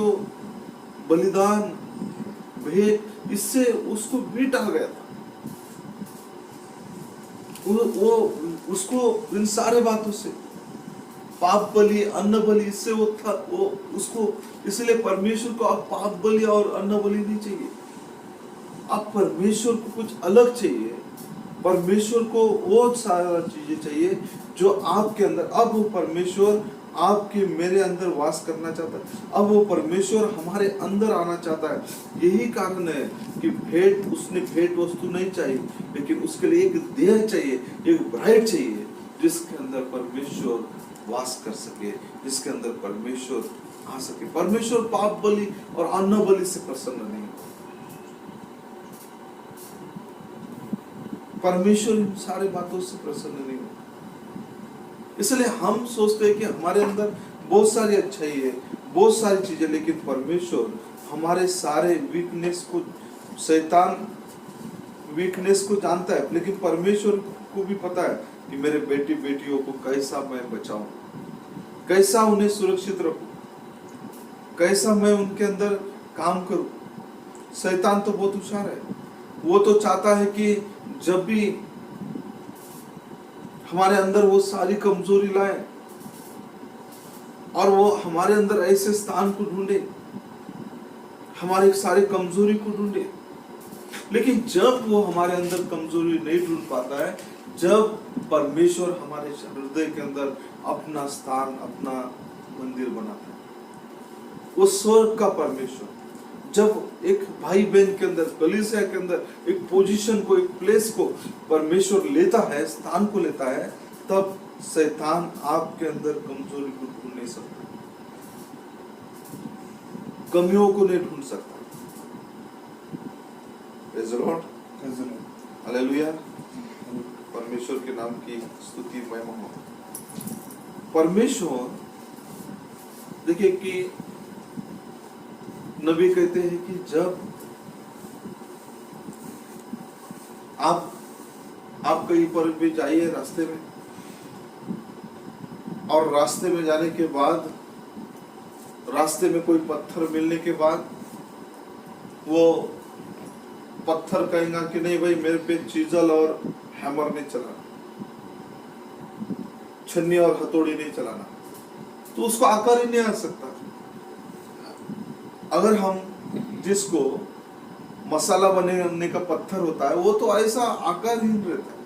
बलिदान, भेंट, इससे उसको भी टाल गया था। वो उसको इन सारे बातों से, पाप बलि, अन्न बलि, इससे वो था, वो उसको, इसलिए परमेश्वर को अब पाप बलि और अन्न बलि नहीं चाहिए। अब परमेश्वर को कुछ अलग चाहिए, परमेश्वर को वो सारा चीजें चाहिए जो आपके अंदर। अब वो परमेश्वर आपके मेरे अंदर वास करना चाहता है। अब वो परमेश्वर हमारे अंदर आना चाहता है। यही कारण है कि उसने भेंट वस्तु नहीं चाहिए, लेकिन उसके लिए एक देह चाहिए, एक ब्राइड चाहिए, जिसके अंदर परमेश्वर वास कर सके, जिसके अंदर परमेश्वर आ सके। परमेश्वर पाप बलि और अन्न बलि से प्रसन्न नहीं हो। परमेश्वर इन सारे बातों से प्रसन्न नहीं हो। इसलिए हम सोचते हैं कि हमारे अंदर बहुत सारी अच्छाई है, बहुत सारी चीजें, लेकिन परमेश्वर हमारे सारे वीकनेस को, शैतान वीकनेस को जानता है, लेकिन परमेश्वर को भी पता है कि मेरे बेटी बेटियों को कैसा मैं बचाऊं, कैसा उन्हें सुरक्षित रखूं, कैसा मैं उनके अंदर काम करूं। शैतान तो बहुत होशियार है, वो तो चाहता है कि जब भी हमारे अंदर वो सारी कमजोरी लाए और वो हमारे अंदर ऐसे स्थान को ढूंढे, हमारी सारी कमजोरी को ढूंढे। लेकिन जब वो हमारे अंदर कमजोरी नहीं ढूंढ पाता है, जब परमेश्वर हमारे हृदय के अंदर अपना स्थान, अपना मंदिर बनाता है, वो स्वर्ग का परमेश्वर जब एक भाई बहन के अंदर, कलीसिया के अंदर एक पोजीशन को, एक प्लेस को परमेश्वर लेता है, स्थान को लेता है, तब शैतान आपके अंदर कमजोरी को ढूंढ नहीं सकता, कमियों को नहीं ढूंढ सकता। Praise the Lord. हालेलुया। परमेश्वर के नाम की स्तुति महिमा हो। परमेश्वर, देखिए कि नबी कहते हैं कि जब आप कहीं पर भी जाइए रास्ते में, और रास्ते में जाने के बाद, रास्ते में कोई पत्थर मिलने के बाद, वो पत्थर कहेगा कि नहीं भाई, मेरे पे चीजल और हैमर नहीं चलाना, छन्नी और हथौड़ी नहीं चलाना, तो उसको आकार ही नहीं आ सकता। अगर हम जिसको मसाला बनाने का पत्थर होता है, वो तो ऐसा आकारहीन रहता है,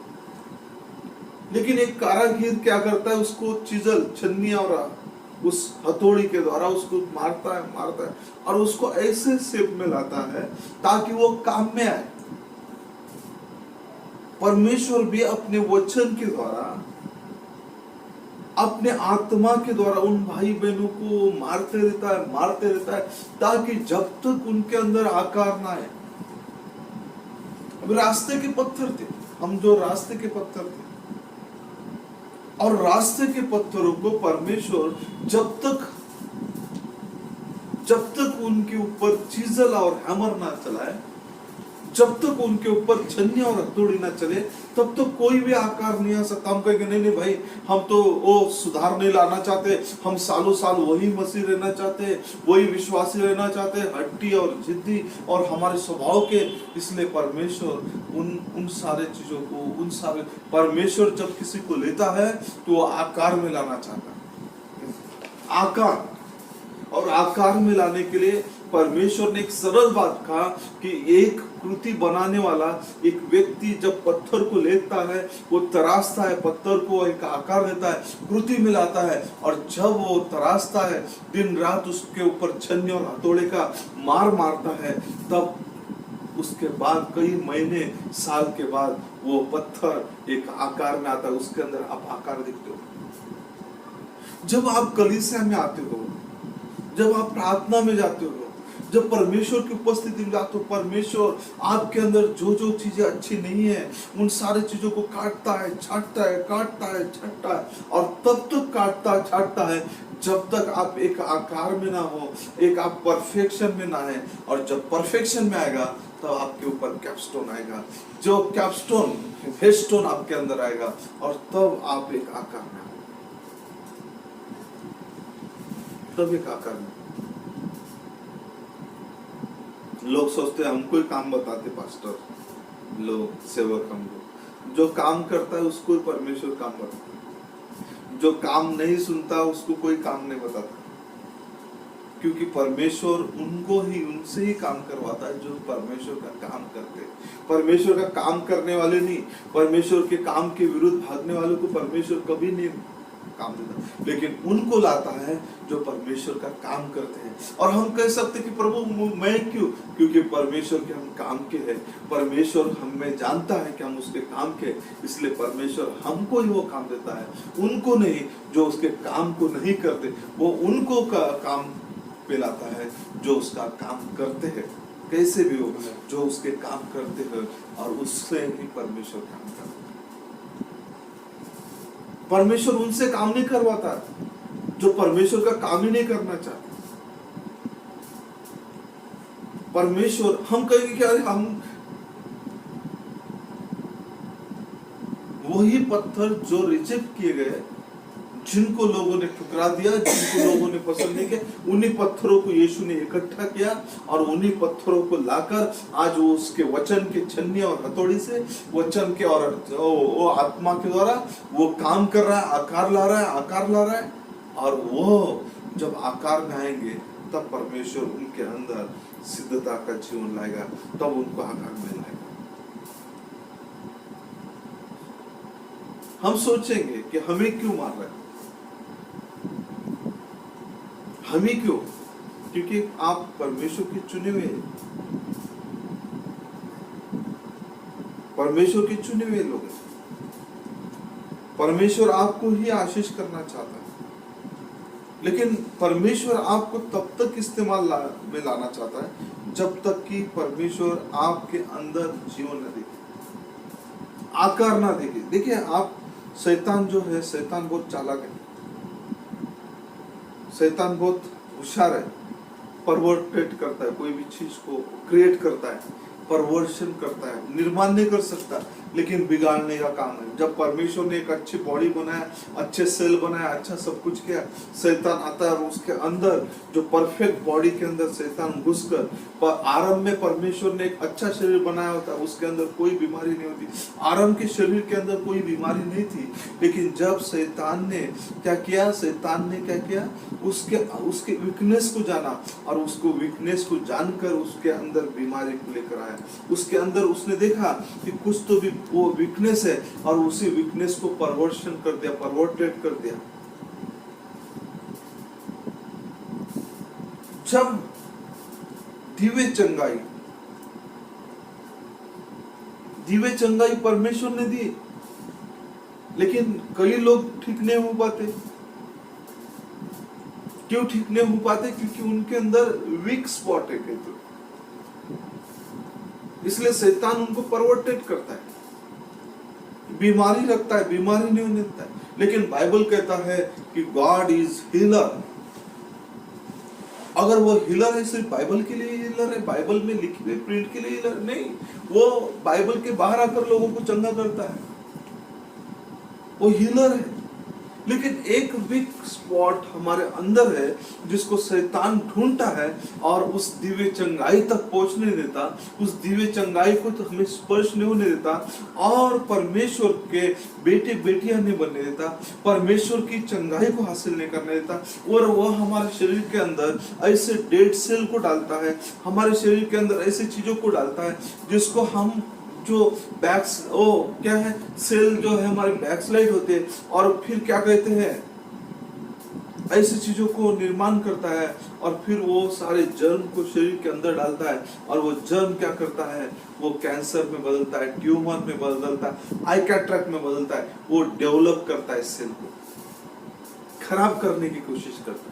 लेकिन एक कारागीर क्या करता है, उसको चिजल, छन्नी और उस हथौड़ी के द्वारा उसको मारता है और उसको ऐसे शेप में लाता है ताकि वो काम में आए। परमेश्वर भी अपने वचन के द्वारा, अपने आत्मा के द्वारा उन भाई बहनों को मारते रहता है ताकि जब तक उनके अंदर आकार ना आए। अब रास्ते के पत्थर थे, हम जो रास्ते के पत्थर थे, और रास्ते के पत्थरों को परमेश्वर जब तक उनके ऊपर चीजल और हैमर ना चलाए, जब तक उनके ऊपर छन्नी और हथौड़ी ना चले, तब तक कोई भी आकार नहीं आ सकता। हम कहेंगे नहीं भाई, हम तो वो सुधार नहीं लाना चाहते, हम सालों साल वही मसीह रहना चाहते, वही विश्वासी रहना चाहते, हट्टी और जिद्दी और हमारे स्वभाव के। इसलिए परमेश्वर उन सारे चीजों को, उन सारे, परमेश्वर जब किसी को लेता है तो वो आकार में लाना चाहता है, आकार। और आकार में लाने के लिए परमेश्वर ने एक सरल बात कहा कि एक कृति बनाने वाला एक व्यक्ति जब पत्थर को लेता है, वो तराशता है, पत्थर को एक आकार देता है, कृति में लाता है, और जब वो तराशता है, दिन रात उसके ऊपर छन्नी और हथौड़े का मार मारता है, तब उसके बाद कई महीने, साल के बाद वो पत्थर एक आकार में आता है, उसके अंदर आप आकार दिखते हो। जब आप कलीसिया में आते हो, जब आप प्रार्थना में जाते हो, जब परमेश्वर की उपस्थिति में जाते हो, परमेश्वर आपके अंदर जो जो चीजें अच्छी नहीं है, उन सारी चीजों को काटता है, छांटता है, काटता है, छांटता है, और तब तक काटता छांटता है जब तक आप एक आकार में ना हो, एक आप परफेक्शन में ना है। और जब परफेक्शन में आएगा तब आपके ऊपर कैपस्टोन आएगा, जो कैपस्टोन, हेडस्टोन आपके अंदर आएगा, और तब आप एक आकार में, तब एक आकार में। लोग सोचते हैं हमको ही काम बताते पास्टर लोग, सेवक हम लोग, जो काम करता है उसको परमेश्वर काम बताता है, जो काम नहीं सुनता उसको कोई काम नहीं बताता, क्योंकि परमेश्वर उनको ही, उनसे ही काम करवाता है जो परमेश्वर का काम करते हैं। परमेश्वर का काम करने वाले नहीं, परमेश्वर के काम के विरुद्ध भागने वालों को परमेश्वर कभी नहीं काम देता है, लेकिन उनको लाता है जो परमेश्वर का काम करते हैं। और हम कह सकते कि प्रभु मैं क्यों, क्योंकि परमेश्वर के हम काम के हैं, परमेश्वर हमें जानता है कि हम उसके काम के, इसलिए परमेश्वर हमको ही वो काम देता है, उनको नहीं। जो उसके काम को नहीं करते वो उनको का काम पे लाता है जो उसका काम करते हैं, कैसे भी हो, जो उसके काम करते हैं, और उससे ही परमेश्वर काम करता है। परमेश्वर उनसे काम नहीं करवाता जो परमेश्वर का काम ही नहीं करना चाहते। परमेश्वर, हम कहेंगे कि अरे हम वही पत्थर जो रिजेक्ट किए गए, जिनको लोगों ने ठुकरा दिया, जिनको लोगों ने पसंद नहीं किया, उन्हीं पत्थरों को यीशु ने इकट्ठा किया और उन्हीं पत्थरों को लाकर आज वो उसके वचन के छन्नी और हथौड़ी से, वचन के और वो आत्मा के द्वारा वो काम कर रहा है, आकार ला रहा है, आकार ला रहा है। और वो जब आकार में आएंगे तब परमेश्वर उनके अंदर सिद्धता का जीवन लाएगा, तब उनको आकार में लाएगा। हम सोचेंगे कि हमें क्यों मार रहा है, हमें क्यों, क्योंकि आप परमेश्वर के चुने हुए हैं, परमेश्वर के चुने हुए लोग हैं। परमेश्वर आपको ही आशीष करना चाहता है, लेकिन परमेश्वर आपको तब तक इस्तेमाल में लाना चाहता है जब तक कि परमेश्वर आपके अंदर जीवन न देखे, आकार ना देखे। देखिए, आप शैतान जो है, शैतान बहुत चालाक है, शैतान बहुत होशियार है, परवर्टेट करता है, कोई भी चीज को क्रिएट करता है, परवर्शन करता है, निर्माण नहीं कर सकता लेकिन बिगाड़ने का काम है। जब परमेश्वर ने एक अच्छी बॉडी बनाया, अच्छे सेल बनाया, अच्छा सब कुछ किया, शैतान आता है और उसके अंदर जो परफेक्ट बॉडी के अंदर शैतान घुसकर, पर आरंभ में परमेश्वर ने एक अच्छा शरीर बनाया होता है, उसके अंदर कोई बीमारी नहीं होती, आरंभ के शरीर के अंदर कोई बीमारी नहीं थी। लेकिन जब शैतान ने क्या किया, शैतान ने क्या किया, उसके वीकनेस को जाना और उसको वीकनेस को जानकर उसके अंदर बीमारी को लेकर आया। उसके अंदर उसने देखा कि कुछ तो भी वो वीकनेस है और उसी वीकनेस को परवर्शन कर दिया, परवर्टेट कर दिया। जब दिव्य चंगाई परमेश्वर ने दी, लेकिन कई लोग ठीक नहीं हो पाते। क्यों ठीक नहीं हो पाते? क्योंकि उनके अंदर वीक स्पॉट है, कहते, इसलिए शैतान उनको परवर्टेट करता है, बीमारी रखता है, बीमारी नहीं होने देता है। लेकिन बाइबल कहता है कि गॉड इज हीलर। अगर वो हीलर है, सिर्फ बाइबल के लिए हीलर है, बाइबल में लिखी हुई प्रिंट के लिए हीलर नहीं, वो बाइबल के बाहर आकर लोगों को चंगा करता है, वो हीलर है। लेकिन एक वीक स्पॉट हमारे अंदर है जिसको शैतान ढूंढता है और उस दिव्य चंगाई तक पहुंचने देता, उस दिव्य चंगाई को तो हमें स्पर्श नहीं होने देता और परमेश्वर के बेटे बेटियां नहीं बनने देता, परमेश्वर की चंगाई को हासिल नहीं करने देता। और वह हमारे शरीर के अंदर ऐसे डेड सेल को डालता है, हमारे शरीर के अंदर ऐसी चीजों को डालता है जिसको हम जो बैक्स क्या है, सेल जो है हमारे बैकस्लाइड होते हैं और फिर क्या कहते हैं, ऐसी चीजों को निर्माण करता है और फिर वो सारे जर्म को शरीर के अंदर डालता है और वो जर्म क्या करता है, वो कैंसर में बदलता है, ट्यूमर में बदलता है, आई कैटरेक्ट में बदलता है, वो डेवलप करता है, सेल को खराब करने की कोशिश करता है।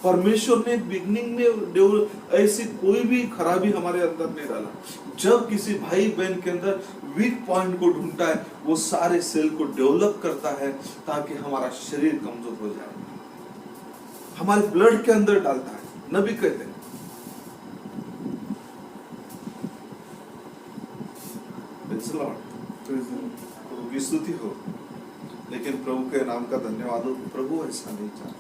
परमेश्वर ने बिगनिंग में ऐसी कोई भी खराबी हमारे अंदर नहीं डाला। जब किसी भाई बहन के अंदर वीक पॉइंट को ढूंढता है, वो सारे सेल को डेवलप करता है ताकि हमारा शरीर कमजोर हो जाए, हमारे ब्लड के अंदर डालता है। नबी कहते हैं, प्रभु की स्तुति हो, लेकिन प्रभु के नाम का धन्यवाद हो। प्रभु ऐसा नहीं चाहता,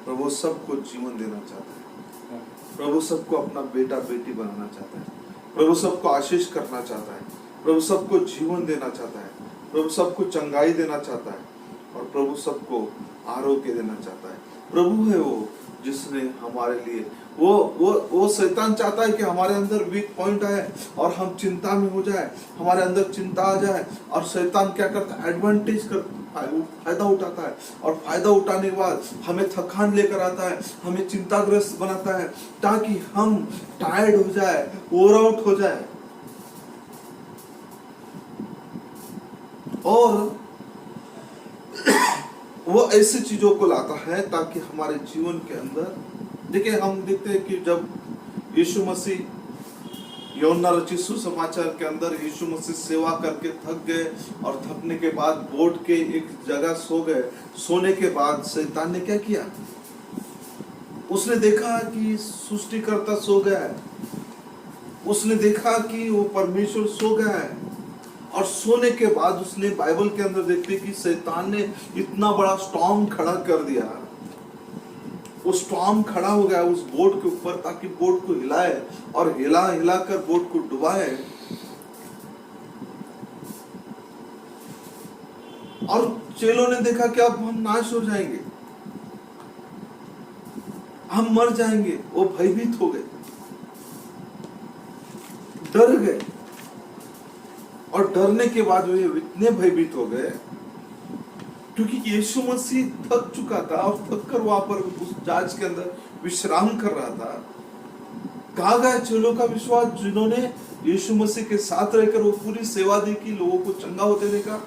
प्रभु सबको जीवन देना चाहता है, प्रभु सबको अपना बेटा बेटी बनाना चाहता है, प्रभु सबको आशीष करना चाहता है, प्रभु सबको जीवन देना चाहता है, प्रभु सबको चंगाई देना चाहता है और प्रभु सबको आरोग्य देना चाहता है। प्रभु है वो जिसने हमारे लिए वो शैतान चाहता है कि हमारे अंदर वीक पॉइंट आए और हम चिंता में हो जाए, हमारे अंदर चिंता आ जाए, और शैतान क्या करता है, एडवांटेज कर फायदा उठाता है, और फायदा उठाने के बाद हमें थकान लेकर आता है, हमें चिंताग्रस्त बनाता है, ताकि हम टायर्ड हो जाए, ओवर आउट हो जाए। और वो ऐसी चीजों को लाता है ताकि हमारे जीवन के अंदर, देखिए हम देखते हैं कि जब यीशु मसीह यूहन्ना रचित सुसमाचार के अंदर यीशु मसीह सेवा करके थक गए, और थकने के बाद बोट के एक जगह सो गए। सोने के बाद शैतान ने क्या किया, उसने देखा कि सृष्टिकर्ता सो गया है, उसने देखा कि वो परमेश्वर सो गया है, और सोने के बाद उसने बाइबल के अंदर देखते कि शैतान ने इतना बड़ा स्टॉर्म खड़ा कर दिया। वो स्टॉर्म खड़ा हो गया उस बोट के ऊपर, ताकि बोट को हिलाए और हिला हिला कर बोट को डुबाए। और चेलों ने देखा कि अब हम नाश हो जाएंगे, हम मर जाएंगे। वो भयभीत हो गए, डर गए, और डरने के बाद वे इतने भयभीत हो गए क्योंकि यीशु मसीह थक चुका था, और थक कर वहां पर उस जहाज के अंदर विश्राम कर रहा था। कहा गया चेलों का विश्वास, जिन्होंने यीशु मसीह के साथ रहकर वो पूरी सेवा दी कि लोगों को चंगा होते देखा।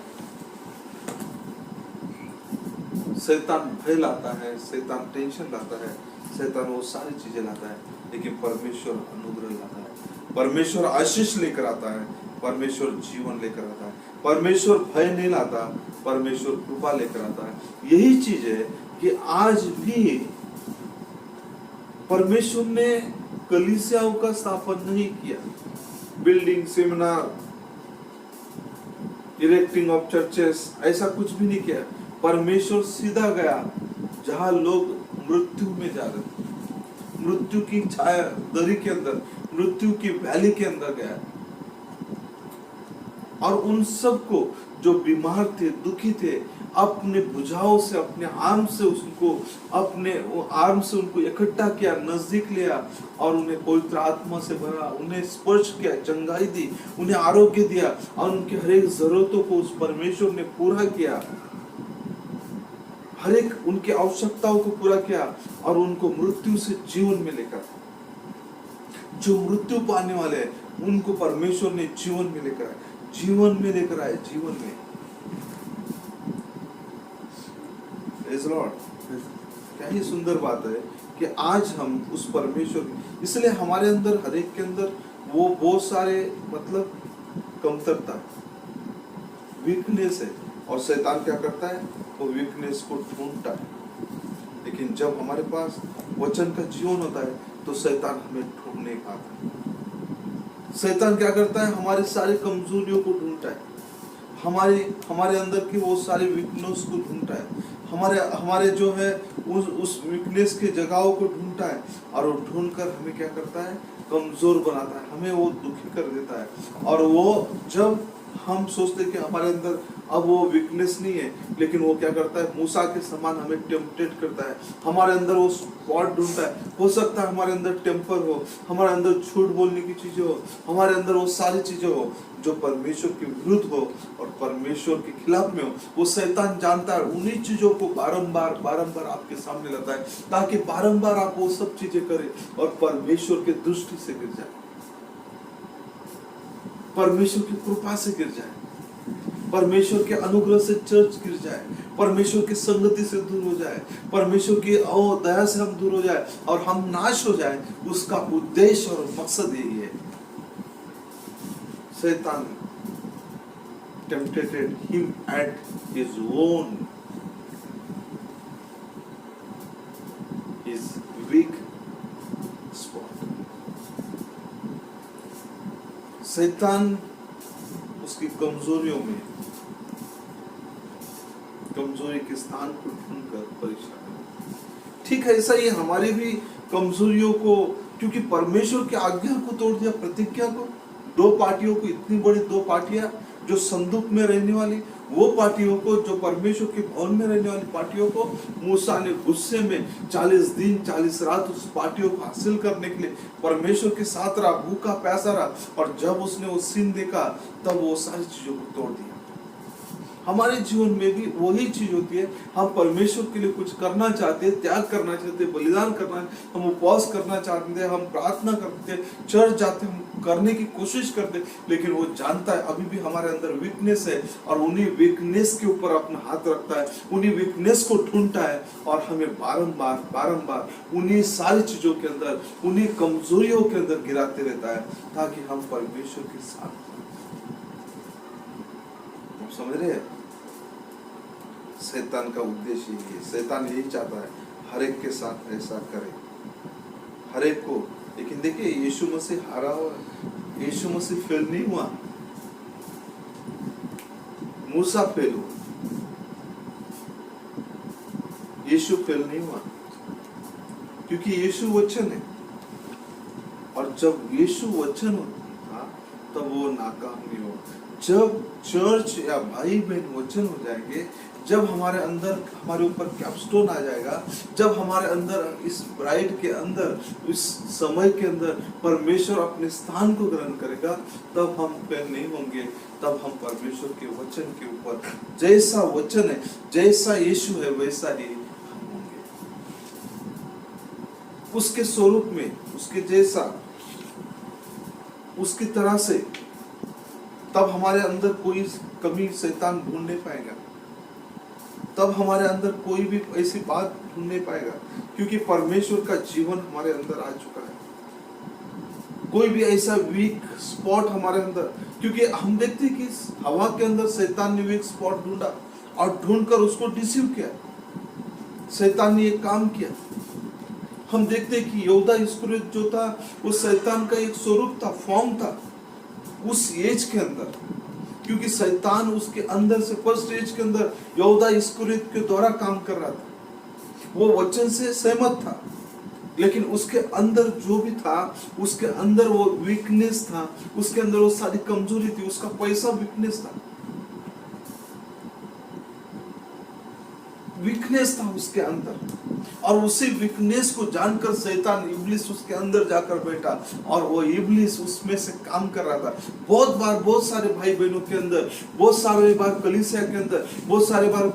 शैतान भय लाता है, शैतान टेंशन लाता है, शैतान वो सारी चीजें लाता है, लेकिन परमेश्वर अनुग्रह लाता है, परमेश्वर आशीष लेकर आता है, परमेश्वर जीवन लेकर आता है, परमेश्वर भय नहीं लाता, परमेश्वर कृपा लेकर आता है। यही चीज है कि आज भी परमेश्वर ने कलीसियाओं का स्थापन नहीं किया, building, seminar, erecting of churches, ऐसा कुछ भी नहीं किया। परमेश्वर सीधा गया जहां लोग मृत्यु में जा रहे थे, मृत्यु की छाया दरी के अंदर, मृत्यु की वैली के अंदर गया, और उन सबको जो बीमार थे, दुखी थे, अपने भुजाओं से, अपने आर्म से उसको, अपने आर्म से उनको इकट्ठा किया, नजदीक लिया, और उन्हें पवित्र आत्मा से भरा, उन्हें स्पर्श किया, चंगाई दी, उन्हें आरोग्य दिया, और उनके हर एक जरूरतों को उस परमेश्वर ने पूरा किया, हर एक उनकी आवश्यकताओं को पूरा किया, और उनको मृत्यु से जीवन में लेकर, जो मृत्यु पाने वाले हैं उनको परमेश्वर ने जीवन में लेकर आए, जीवन में लेकर आए, जीवन में। Praise Lord। क्या ही सुंदर बात है कि आज हम उस परमेश्वर, इसलिए हमारे अंदर, हर एक के अंदर वो बहुत सारे मतलब कमतरता, वीकनेस है, और शैतान क्या करता है, वो वीकनेस को ढूंढता है। लेकिन जब हमारे पास वचन का जीवन होता है तो शैतान हमें ढूंढ नहीं पाता। शैतान क्या करता है, हमारे सारे कमजोरियों को ढूंढता है, हमारे अंदर की वो सारे वीकनेस को ढूंढता है, हमारे जो है उस वीकनेस के जगहों को ढूंढता है, और वो ढूंढकर हमें क्या करता है, कमजोर बनाता है, हमें वो दुखी कर देता है। और वो जब हम सोचते कि हमारे अंदर अब वो वीकनेस नहीं है, लेकिन वो क्या करता है, मूसा के समान हमें टेम्पटेट करता है, हमारे अंदर वो स्पॉट ढूंढता है। हो सकता है हमारे अंदर टेम्पर हो, हमारे अंदर झूठ बोलने की चीजें हो, हमारे अंदर वो सारी चीजें हो जो परमेश्वर के विरुद्ध हो और परमेश्वर के खिलाफ में हो। वो शैतान जानता है, उन्हीं चीजों को बारंबार आपके सामने लाता है, ताकि बारंबार आप वो सब चीजें करें और परमेश्वर के दृष्टि से गिर जाए, परमेश्वर की कृपा से गिर जाए, परमेश्वर के अनुग्रह से चर्च गिर जाए, परमेश्वर की संगति से दूर हो जाए, परमेश्वर की दया से हम दूर हो जाए और हम नाश हो जाए। उसका उद्देश्य और मकसद यही है। शैतान tempted him at his own, his weak spot। शैतान उसकी कमजोरियों में, कमजोरी के स्थान को ढूंढकर परीक्षा करें। ठीक है, ऐसा ही हमारी भी कमजोरियों को, क्योंकि परमेश्वर की आज्ञा को तोड़ दिया, प्रतिज्ञा को, दो पार्टियों को, इतनी बड़ी दो पार्टियां जो संदूक में रहने वाली वो पार्टियों को, जो परमेश्वर के भवन में रहने वाली पार्टियों को मूसा ने गुस्से में 40 दिन 40 रात उस पार्टियों को हासिल करने के लिए परमेश्वर के साथ रहा, भूखा प्यासा रहा, और जब उसने वो सीन देखा तब वो सारी चीजों को तोड़ दिया। हमारे जीवन में भी वही चीज होती है। हम परमेश्वर के लिए कुछ करना चाहते हैं, त्याग करना चाहते हैं, बलिदान करना, हम उपवास करना चाहते हैं, हम प्रार्थना करते हैं, चर्च जाते हैं, हम करने की कोशिश करते हैं, लेकिन वो जानता है अभी भी हमारे अंदर वीकनेस है, और उन्हीं वीकनेस के ऊपर अपना हाथ रखता है, उन्हीं वीकनेस को ढूंढता है और हमें बारंबार बारंबार उन्हीं सारी चीजों के अंदर, उन्हीं कमजोरियों के अंदर गिराते रहता है, ताकि हम परमेश्वर के साथ। समझ रहे हैं? शैतान का उद्देश्य यही है। शैतान यही चाहता है हर एक के साथ ऐसा करे, हर एक को। लेकिन देखिए यीशु मसीह हारा हुआ है, यीशु मसीह फेल नहीं हुआ, मूसा फेल हुआ, यीशु फेल नहीं हुआ, क्योंकि यीशु वचन है। और जब यीशु वचन था तब वो नाकाम नहीं हुआ। जब चर्च या भाई बहन वचन हो जाएंगे, जब हमारे अंदर, हमारे ऊपर कैपस्टोन आ जाएगा, जब हमारे अंदर, इस ब्राइड के अंदर, इस समय के अंदर परमेश्वर अपने स्थान को ग्रहण करेगा, तब हम फेल नहीं होंगे। तब हम परमेश्वर के वचन के ऊपर, जैसा वचन है, जैसा यीशु है, वैसा ही हम होंगे, उसके स्वरूप में, उसके जैसा, उसकी तरह से। तब हमारे अंदर कोई कमी शैतान ढूंढ नहीं पाएगा, तब हमारे अंदर कोई भी ऐसी बात ढूंढ नहीं पाएगा, क्योंकि परमेश्वर का जीवन हमारे अंदर आ चुका है। कोई भी ऐसा वीक स्पॉट हमारे अंदर, क्योंकि हम देखते हैं कि हवा के अंदर शैतान ने वीक स्पॉट ढूंढा और ढूंढकर उसको डिसीव किया, शैतान ने एक काम किया। हम देखते हैं कि यहूदा इस्करियोत जो था वो शैतान का एक स्वरूप था, फॉर्म था उस एज के अंदर, क्योंकि शैतान उसके अंदर से फर्स्ट एज के अंदर यहूदा इस्करियोत के द्वारा काम कर रहा था। वो वचन से सहमत था, लेकिन उसके अंदर जो भी था, उसके अंदर वो वीकनेस था, उसके अंदर वो सारी कमजोरी थी, उसका पैसा वीकनेस था, वीकनेस था उसके अंदर। और उसी वीकनेस को जानकर शैतान इब्लिस उसके अंदर जाकर बैठा, और वो इब्लिस उसमें से काम कर रहा था। बहुत बार बहुत सारे भाई बहनों के अंदर, बहुत सारे बार कलीसिया के अंदर, बहुत सारे बार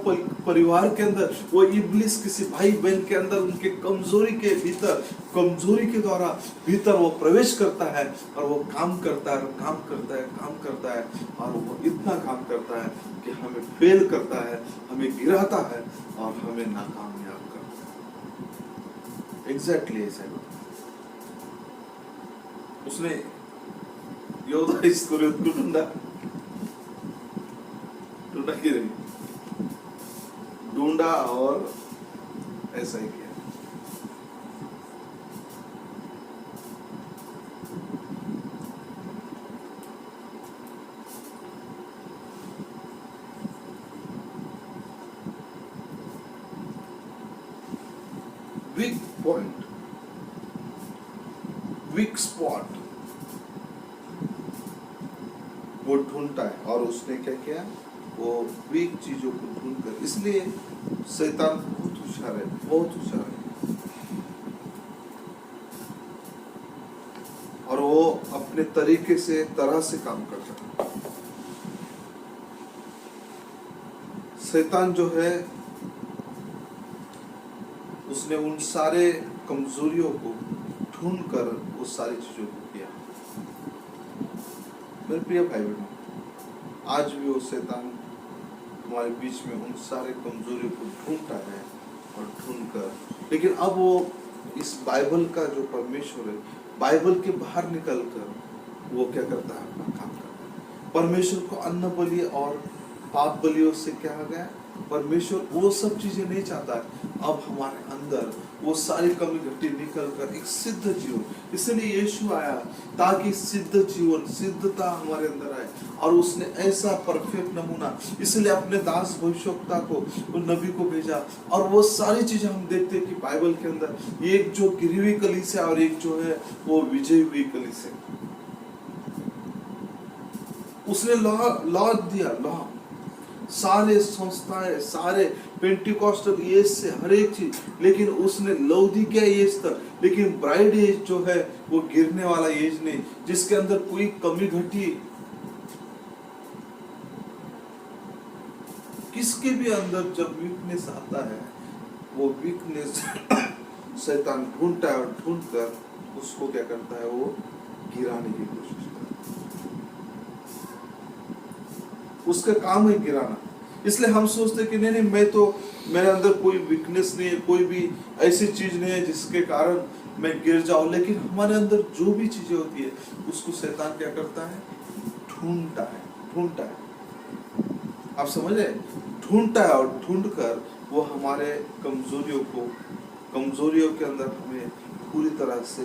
परिवार के अंदर वो इब्लिस किसी भाई बहन के अंदर, उनके कमजोरी के भीतर, कमजोरी के द्वारा भीतर वो प्रवेश करता है, और वो काम करता है, काम करता है, काम करता है, और वो इतना काम करता है कि हमें फेल करता है, हमें गिराता है और हमें नाकामयाब करता है। एग्जैक्टली ऐसा ही उसने यहूदा इस्करियोत को ढूंढा कि नहीं ढूंढा, और ऐसा ही किया। वीक पॉइंट, वीक स्पॉट वो ढूंढता है, और उसने क्या किया, वो वीक चीजों को ढूंढकर, इसलिए शैतान बहुत होशियार है, बहुत होशियार है, और वो अपने तरीके से, तरह से काम करता है। शैतान जो है, उसने उन सारे कमजोरियों को ढूंढकर उस सारी चीजों को किया। मेरे प्रिय भाई बहनों, आज भी वो शैतान हमारे बीच में उन सारे कमजोरियों को ढूंढता है और ढूंढकर, लेकिन अब वो इस बाइबल का जो परमेश्वर है, बाइबल के बाहर निकलकर वो क्या करता है, अपना काम करता है। परमेश्वर को अन्न बलि और पाप बलियों से क्या हो गया, परमेश्वर वो सब चीजें नहीं चाहता है। अब हमारे अंदर वो सारी कमी घटी निकल कर एक सिद्ध जीवन, इसलिए यीशु आया ताकि सिद्ध जीवन, सिद्धता हमारे अंदर आए, और उसने ऐसा परफेक्ट नमूना, इसलिए अपने दास भविष्यवक्ता को, नबी को भेजा। और वो सारी चीजें हम देखते हैं कि बाइबल के अंदर एक जो गिरी हुई कलीसिया और एक जो है वो विजयी हुई कलीसिया, उसने लॉ दिया, लॉ, सारे संस्थाएं, सारे पेंटिकॉस्टल एज से हर एक चीज, लेकिन उसने लौदीकिया एज तक, लेकिन ब्राइड एज जो है वो गिरने वाला एज नहीं, जिसके अंदर कोई कमी घटी। किसके भी अंदर जब वीकनेस आता है, वो वीकनेस शैतान ढूंढता है और ढूंढ कर उसको क्या करता है, वो गिराने की कोशिश करता है। उसका काम है गिराना। इसलिए हम सोचते कि नहीं, मेरे अंदर कोई वीकनेस नहीं है, कोई भी ऐसी चीज नहीं है जिसके कारण मैं गिर जाऊं, लेकिन हमारे अंदर जो भी चीजें होती है उसको शैतान क्या करता है, ढूंढता है। आप समझ रहे, ढूंढता है, और ढूंढ कर वो हमारे कमजोरियों के अंदर हमें पूरी तरह से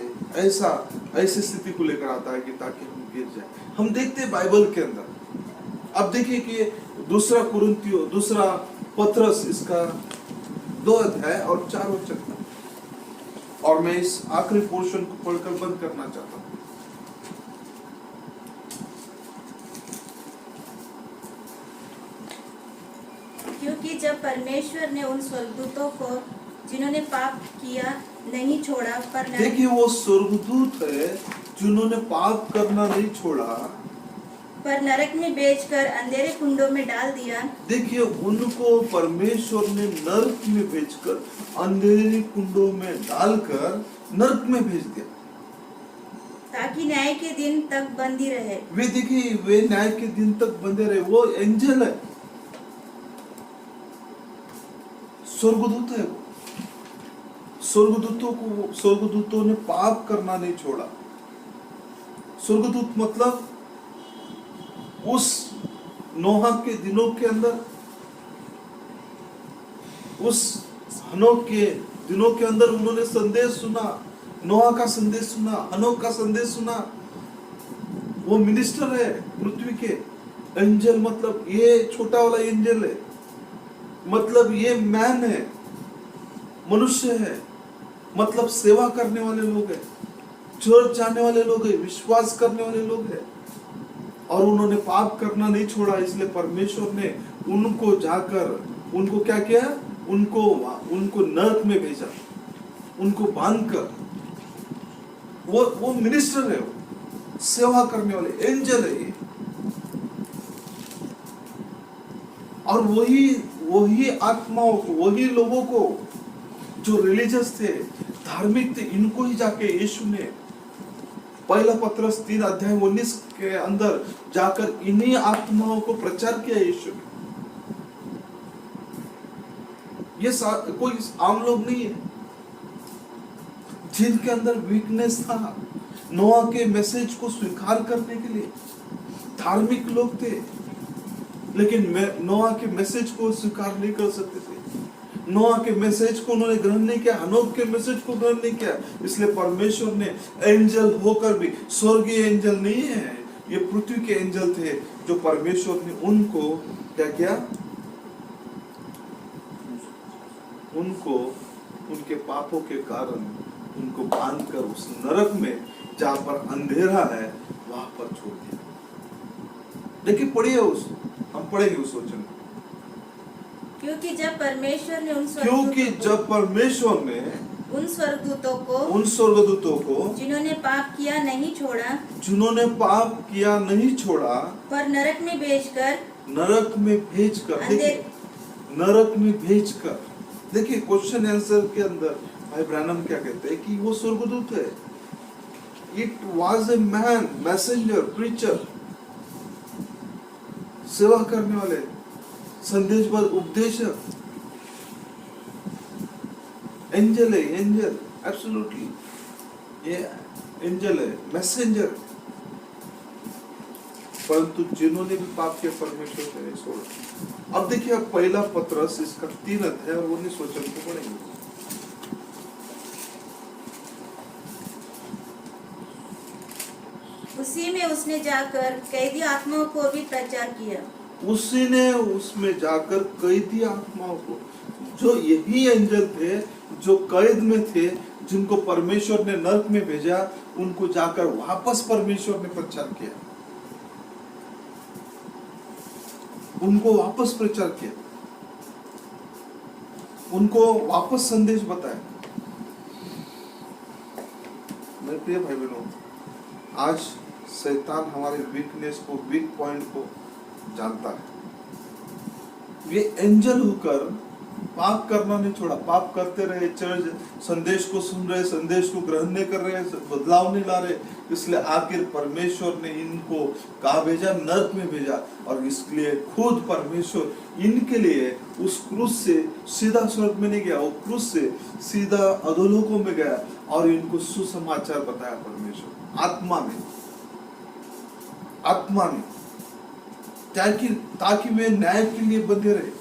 ऐसी स्थिति को लेकर आता है कि ताकि हम गिर जाए। हम देखते हैं बाइबल के अंदर, अब देखिए कि दूसरा पत्रस, इसका 2 अध्याय और 4 वचन, और मैं इस आखिरी पोर्शन को पढ़कर बंद करना चाहता हूं। क्योंकि जब परमेश्वर ने उन स्वर्गदूतों को जिन्होंने पाप किया नहीं छोड़ा, पर देखिए वो स्वर्गदूत है जिन्होंने पाप करना नहीं छोड़ा, पर नरक में भेजकर अंधेरे कुंडों में डाल दिया। देखिए उनको परमेश्वर ने नरक में भेजकर, अंधेरे कुंडों में डालकर नरक में भेज दिया, ताकि न्याय के दिन तक बंदी रहे। वे न्याय के दिन तक बंधे रहे। वो एंजल है, स्वर्गदूत है। वो स्वर्गदूतों ने पाप करना नहीं छोड़ा। स्वर्गदूत मतलब उस नोहा के दिनों के अंदर, उस हनोक के दिनों के अंदर उन्होंने संदेश सुना, नोहा का संदेश सुना, हनोक का संदेश सुना। वो मिनिस्टर है पृथ्वी के। एंजल मतलब ये छोटा वाला एंजल है, मतलब ये मैन है, मनुष्य है, मतलब सेवा करने वाले लोग हैं, चर्च जाने वाले लोग हैं, विश्वास करने वाले लोग हैं, और उन्होंने पाप करना नहीं छोड़ा। इसलिए परमेश्वर ने उनको जाकर, उनको क्या किया, उनको नरक में भेजा, उनको बांधकर। वो मिनिस्टर है, वो सेवा करने वाले एंजल है ये। और वही आत्माओं को, वही लोगों को जो रिलीजियस थे, धार्मिक थे, इनको ही जाके यीशु ने पहला पत्रस 3 अध्याय 19 के अंदर जाकर इन्हीं आत्माओं को प्रचार किया यीशु ने। ये कोई आम लोग नहीं है जिनके अंदर वीकनेस था। नोआ के मैसेज को स्वीकार करने के लिए धार्मिक लोग थे, लेकिन नोआ के मैसेज को स्वीकार नहीं कर सकते थे। नोआ के मैसेज को उन्होंने ग्रहण नहीं किया, हनोक के मैसेज को ग्रहण नहीं किया। इसलिए परमेश्वर ने एंजल होकर भी, स्वर्गीय एंजल नहीं है, ये पृथ्वी के एंजल थे, जो परमेश्वर ने उनको क्या किया, उनको उनके पापों के कारण उनको बांधकर उस नरक में, जहां पर अंधेरा है, वहां पर छोड़ दिया। देखिए पढ़िए हम पढ़ेंगे उस वचन। क्योंकि जब परमेश्वर ने उन स्वर्गदूतों को जिन्होंने पाप किया नहीं छोड़ा, पर नरक में भेजकर, देखिए क्वेश्चन आंसर के अंदर भाई ब्रैनम क्या कहते हैं कि वो स्वर्गदूत है। It was a man, messenger, preacher, सेवा करने वाले, संदेशवाद, उपदेशक, एंजल है, एंजल, एब्सोल्युटली ये एंजल है, मैसेंजर। परंतु जिन्होंने भी पाप किया परमेश्वर ने नहीं छोड़ा। अब देखिए, अब पहला पत्रस इसका 3 अध्याय और 19 वचन को पढ़ेंगे। उसी में उसने जाकर कैदी आत्माओं को भी प्रचार किया। उसी ने उसमें जाकर कैदी आत्माओं को, जो यही एंजल थे जो कैद में थे, जिनको परमेश्वर ने नरक में भेजा, उनको जाकर वापस परमेश्वर ने प्रचार किया। उनको वापस प्रचार किया, उनको वापस संदेश बताया। मेरे प्रिय भाई बहनों, आज शैतान हमारे वीकनेस को, वीक पॉइंट को जानता है। ये एंजल होकर पाप करना नहीं छोड़ा, पाप करते रहे, चर्च संदेश को सुन रहे, संदेश को ग्रहण नहीं कर रहे, बदलाव नहीं ला रहे। इसलिए आखिर परमेश्वर ने इनको कहाँ भेजा? नरक में भेजा। और इसलिए खुद परमेश्वर इनके लिए उस क्रूस से सीधा स्वर्ग में नहीं गया, वो क्रूस से सीधा अधोलोकों में गया और इनको सुसमाचार बताया परमेश्वर आत्मा में, आत्मा में, ताकि वे न्याय के लिए बंधे रहे।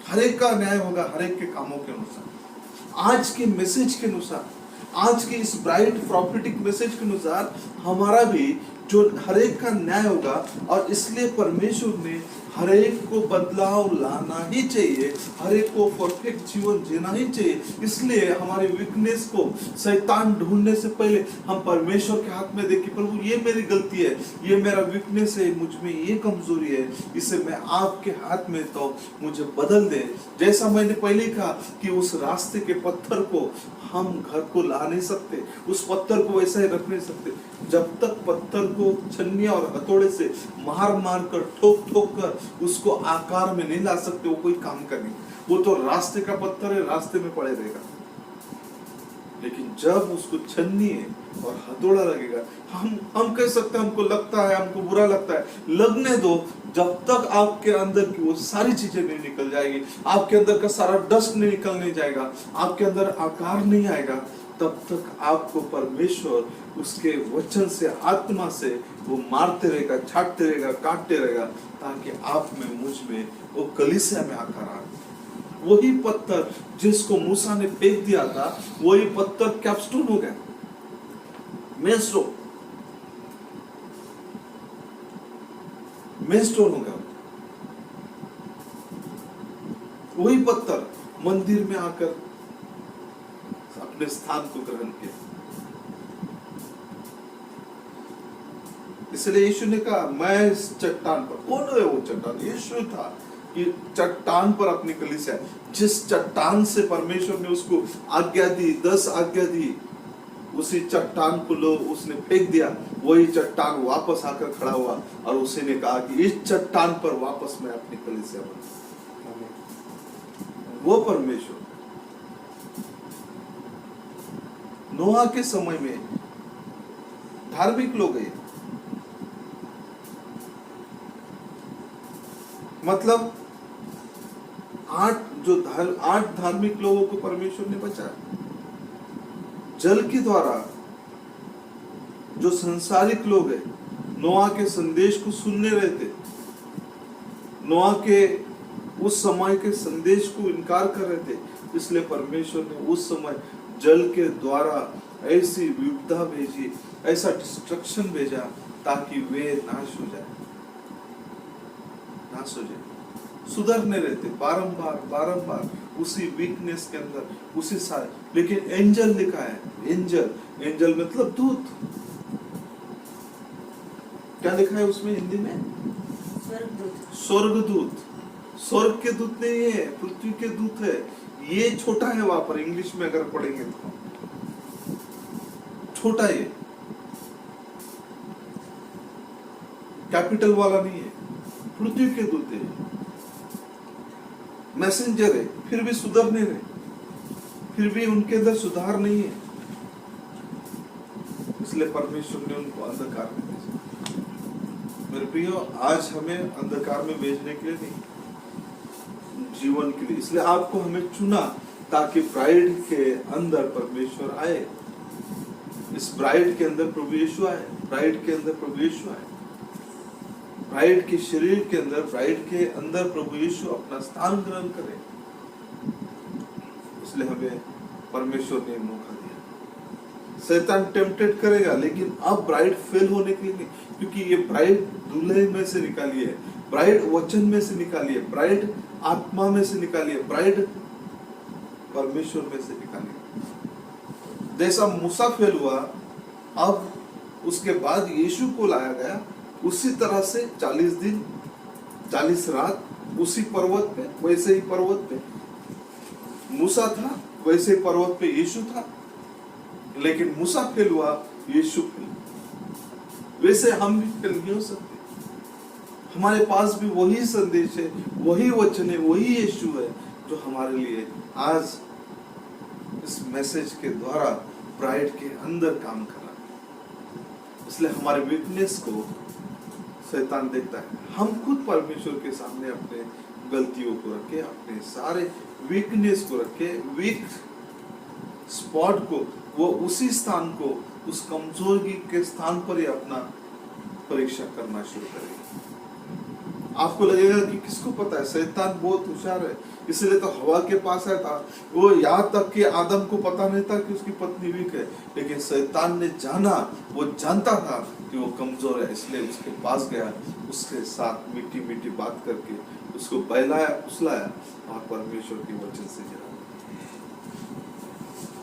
हरेक का न्याय होगा हरेक के कामों के अनुसार, आज के मैसेज के अनुसार, आज के इस ब्राइट प्रॉफिटिक मैसेज के अनुसार हमारा भी जो हरेक का न्याय होगा। और इसलिए परमेश्वर ने हरेक को बदलाव लाना ही चाहिए, हरेक को परफेक्ट जीवन जीना ही चाहिए। इसलिए हमारे वीकनेस को शैतान ढूंढने से पहले हम परमेश्वर के हाथ में देखिए, प्रभु ये मेरी गलती है, ये मेरा वीकनेस है, मुझ में ये कमजोरी है, इसे मैं आपके हाथ में तो मुझे बदल दे। जैसा मैंने पहले कहा कि उस रास्ते के पत्थर को हम घर को ला नहीं सकते, उस पत्थर को वैसा ही रख नहीं सकते। जब तक पत्थर को छन्नी और हथौड़े से मार मार कर, ठोक ठोक कर उसको आकार में नहीं ला सकते, वो कोई काम का नहीं। वो तो रास्ते का पत्थर है, रास्ते में पड़े रहेगा। लेकिन जब उसको छन्नी और हथौड़ा लगेगा, हम कह सकते हैं हमको लगता है, हमको बुरा लगता है, लगने दो। जब तक आपके अंदर की वो सारी चीजें नहीं निकल जाएगी, आपके अंदर का सारा डस्ट नहीं निकलने जाएगा, आपके अंदर आकार नहीं आएगा, तब तक आपको परमेश्वर उसके वचन से, आत्मा से वो मारते रहेगा, छाटते रहेगा, काटते रहेगा, ताकि आप में, मुझ में वो कलीसिया में आकार आए। वही पत्थर जिसको मूसा ने फेंक दिया था, वही पत्थर कैपस्टोन हो गया, मेलस्टोन हो गया। वही पत्थर मंदिर में आकर अपने स्थान को ग्रहण किया। इसलिए यीशु ने कहा, मैं इस चट्टान पर, कौन है वो चट्टान? यीशु था कि चट्टान पर अपनी कलीसिया, जिस चट्टान से परमेश्वर ने उसको आज्ञा दी, 10 आज्ञा दी, उसी चट्टान को उसने फेंक दिया। वही चट्टान वापस आकर खड़ा हुआ और उसी ने कहा कि इस चट्टान पर वापस मैं अपनी कलीसिया बनाऊंगा। वो परमेश्वर नोहा के समय में धार्मिक लोग हैं, मतलब 8 धार्मिक लोगों को परमेश्वर ने बचाया। जल के द्वारा जो संसारिक लोग हैं, नोआ के संदेश को सुनने रहे थे, नोआ के उस समय के संदेश को इनकार कर रहे थे, इसलिए परमेश्वर ने उस समय जल के द्वारा ऐसी विपदा भेजी, ऐसा डिस्ट्रक्शन भेजा, ताकि वे नाश हो जाए। सुधरने रहते बारंबार उसी वीकनेस के अंदर, उसी सारे। लेकिन एंजल लिखा है, एंजल मतलब दूत। क्या लिखा है उसमें हिंदी में? स्वर्गदूत। स्वर्ग के दूत नहीं है, पृथ्वी के दूत है। ये छोटा है, वहां पर इंग्लिश में अगर पढ़ेंगे तो छोटा है, कैपिटल वाला नहीं है, पृथ्वी के दूत है, मैसेंजर है। फिर भी सुधर नहीं रहे, फिर भी उनके अंदर सुधार नहीं है, इसलिए परमेश्वर ने उनको अंधकार में भेजा। मेरे प्रियो, आज हमें अंधकार में भेजने के लिए नहीं, जीवन के लिए। इसलिए आपको हमें चुना ताकि ब्राइड के अंदर परमेश्वर आए, इस ब्राइड के अंदर प्रभु यीशु आए, ब्राइड के अंदर प्रभु यीशु आए, ब्राइड के शरीर के अंदर, ब्राइड के अंदर प्रभु यीशु अपना स्थान ग्रहण करे। इसलिए हमें परमेश्वर ने मौका दिया। शैतान टेम्पटेड करेगा, लेकिन अब ब्राइड फेल होने के लिए नहीं, क्योंकि ये ब्राइड दूल्हे में से निकाली है, ब्राइड वचन में से निकाली है, ब्राइड आत्मा में से निकाली है, ब्राइड परमेश्वर में से निकाली है। जैसा मूसा फेल हुआ, अब उसके बाद यीशु को लाया गया, उसी तरह से 40 दिन 40 रात उसी पर्वत पे, वैसे ही पर्वत पे मूसा था, वैसे ही पर्वत पे यीशु था। लेकिन मूसा फेल हुआ, यीशु फेल। वैसे हम भी फेल नहीं हो सकते। हमारे पास भी वही संदेश है, वही वचन है, वही यीशु है जो हमारे लिए आज इस मैसेज के द्वारा ब्राइड के अंदर काम कर रहा है। इसलिए हमारे वीकनेस को शैतान देखता है। हम खुद परमेश्वर के सामने अपने गलतियों को रखे, अपने सारे वीकनेस को रखे, वीक स्पॉट को, वो उसी स्थान को, उस कमजोरी के स्थान पर ही अपना परीक्षा करना शुरू करेगा। आपको लगेगा कि किसको पता है, शैतान बहुत होशियार है, इसलिए तो हवा के पास आया था। वो यहाँ तक कि आदम को पता नहीं था कि उसकी पत्नी वीक है, लेकिन शैतान ने जाना, वो जानता था कि वो कमजोर है, इसलिए उसके पास गया, उसके साथ मीठी मीठी बात करके उसको बहलाया, फुसलाया और परमेश्वर के वचन से गिरा।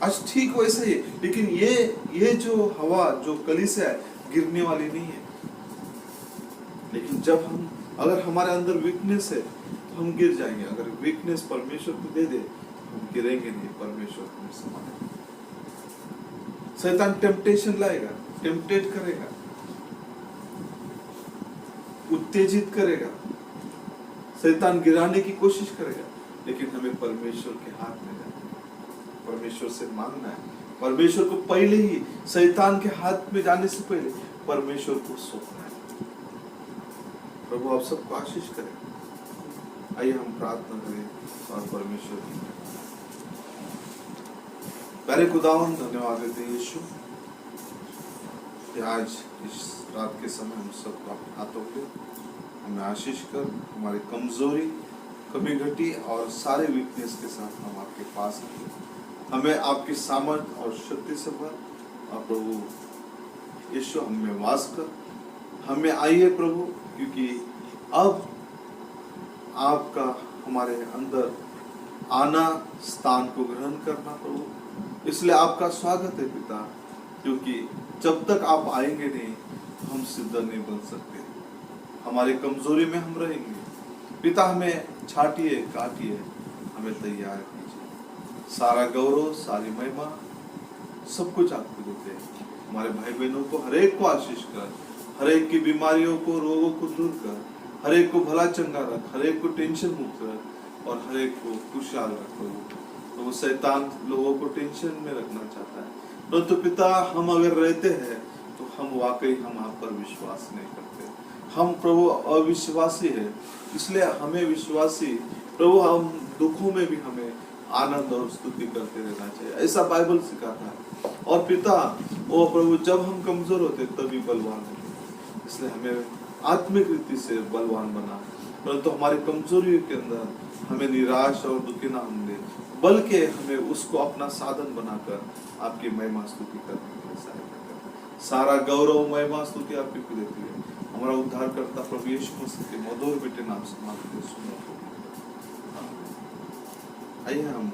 आज ठीक वैसे ही, लेकिन ये जो हवा, जो कलीसिया है, गिरने वाली नहीं है। लेकिन जब हम, अगर हमारे अंदर वीकनेस है तो हम गिर जाएंगे। अगर वीकनेस परमेश्वर को दे दे, हम गिरेंगे नहीं, परमेश्वर हमें संभालेगा। शैतान टेम्पटेशन लाएगा, टेम्पटेट करेगा, उत्तेजित करेगा, शैतान गिराने की कोशिश करेगा, लेकिन हमें परमेश्वर के हाथ में जाना है, परमेश्वर से मांगना है। परमेश्वर को पहले ही, शैतान के हाथ में जाने से पहले परमेश्वर को सौंपना है। प्रभु आप सबको आशीष करें। आइए हम प्रार्थना करें और परमेश्वर की प्यारे खुदावन धन्यवाद देते हैं यीशु कि आज इस रात के समय हम सबको अपने हाथों में हमें आशीष कर, हमारी कमजोरी, कमी घटी और सारे वीकनेस के साथ हम आपके पास आए। हमें आपकी सामर्थ और शक्ति से भर, और प्रभु यीशु हमें वास कर, हमें आइए प्रभु, क्योंकि अब आपका हमारे अंदर आना, स्थान को ग्रहण करना प्रभु, इसलिए आपका स्वागत है पिता, क्योंकि जब तक आप आएंगे नहीं हम सिद्ध नहीं बन सकते। हमारी कमजोरी में हम रहेंगे पिता, हमें छाटिए, काटिए, हमें तैयार कीजिए। सारा गौरव, सारी महिमा, सब कुछ आपको देते हैं। हमारे भाई बहनों को हर एक को आशीष कर, हर एक की बीमारियों को, रोगों को दूर कर, हर एक को भला चंगा रख, हर एक को टेंशन मुक्त रख और हर एक को खुशहाल रख प्रभु। तो वो शैतान लोगों को टेंशन में रखना चाहता है, परंतु पिता हम अगर रहते हैं तो हम वाकई हम आप पर विश्वास नहीं करते। हम प्रभु अविश्वासी है, इसलिए हमें विश्वासी प्रभु, हम दुखों में भी हमें आनंद और स्तुति करते रहना चाहिए, ऐसा बाइबल सिखाता है। और पिता ओ प्रभु, जब हम कमजोर होते तभी बलवान होते, इसलिए हमें आत्मिक रीति से बलवान बना, परंतु हमारी कमजोरियों के अंदर हमें निराश और दुखी ना होने, बल्कि हमें उसको अपना साधन बनाकर आपकी महिमा स्तुति करने के लिए सहायता कर। सारा गौरव, महिमा, स्तुति आपकी को देती है। हमारा उद्धार करता प्रभु यीशु मसीह के मधुर बेटे नाम से मांगते सुनो। आइए हम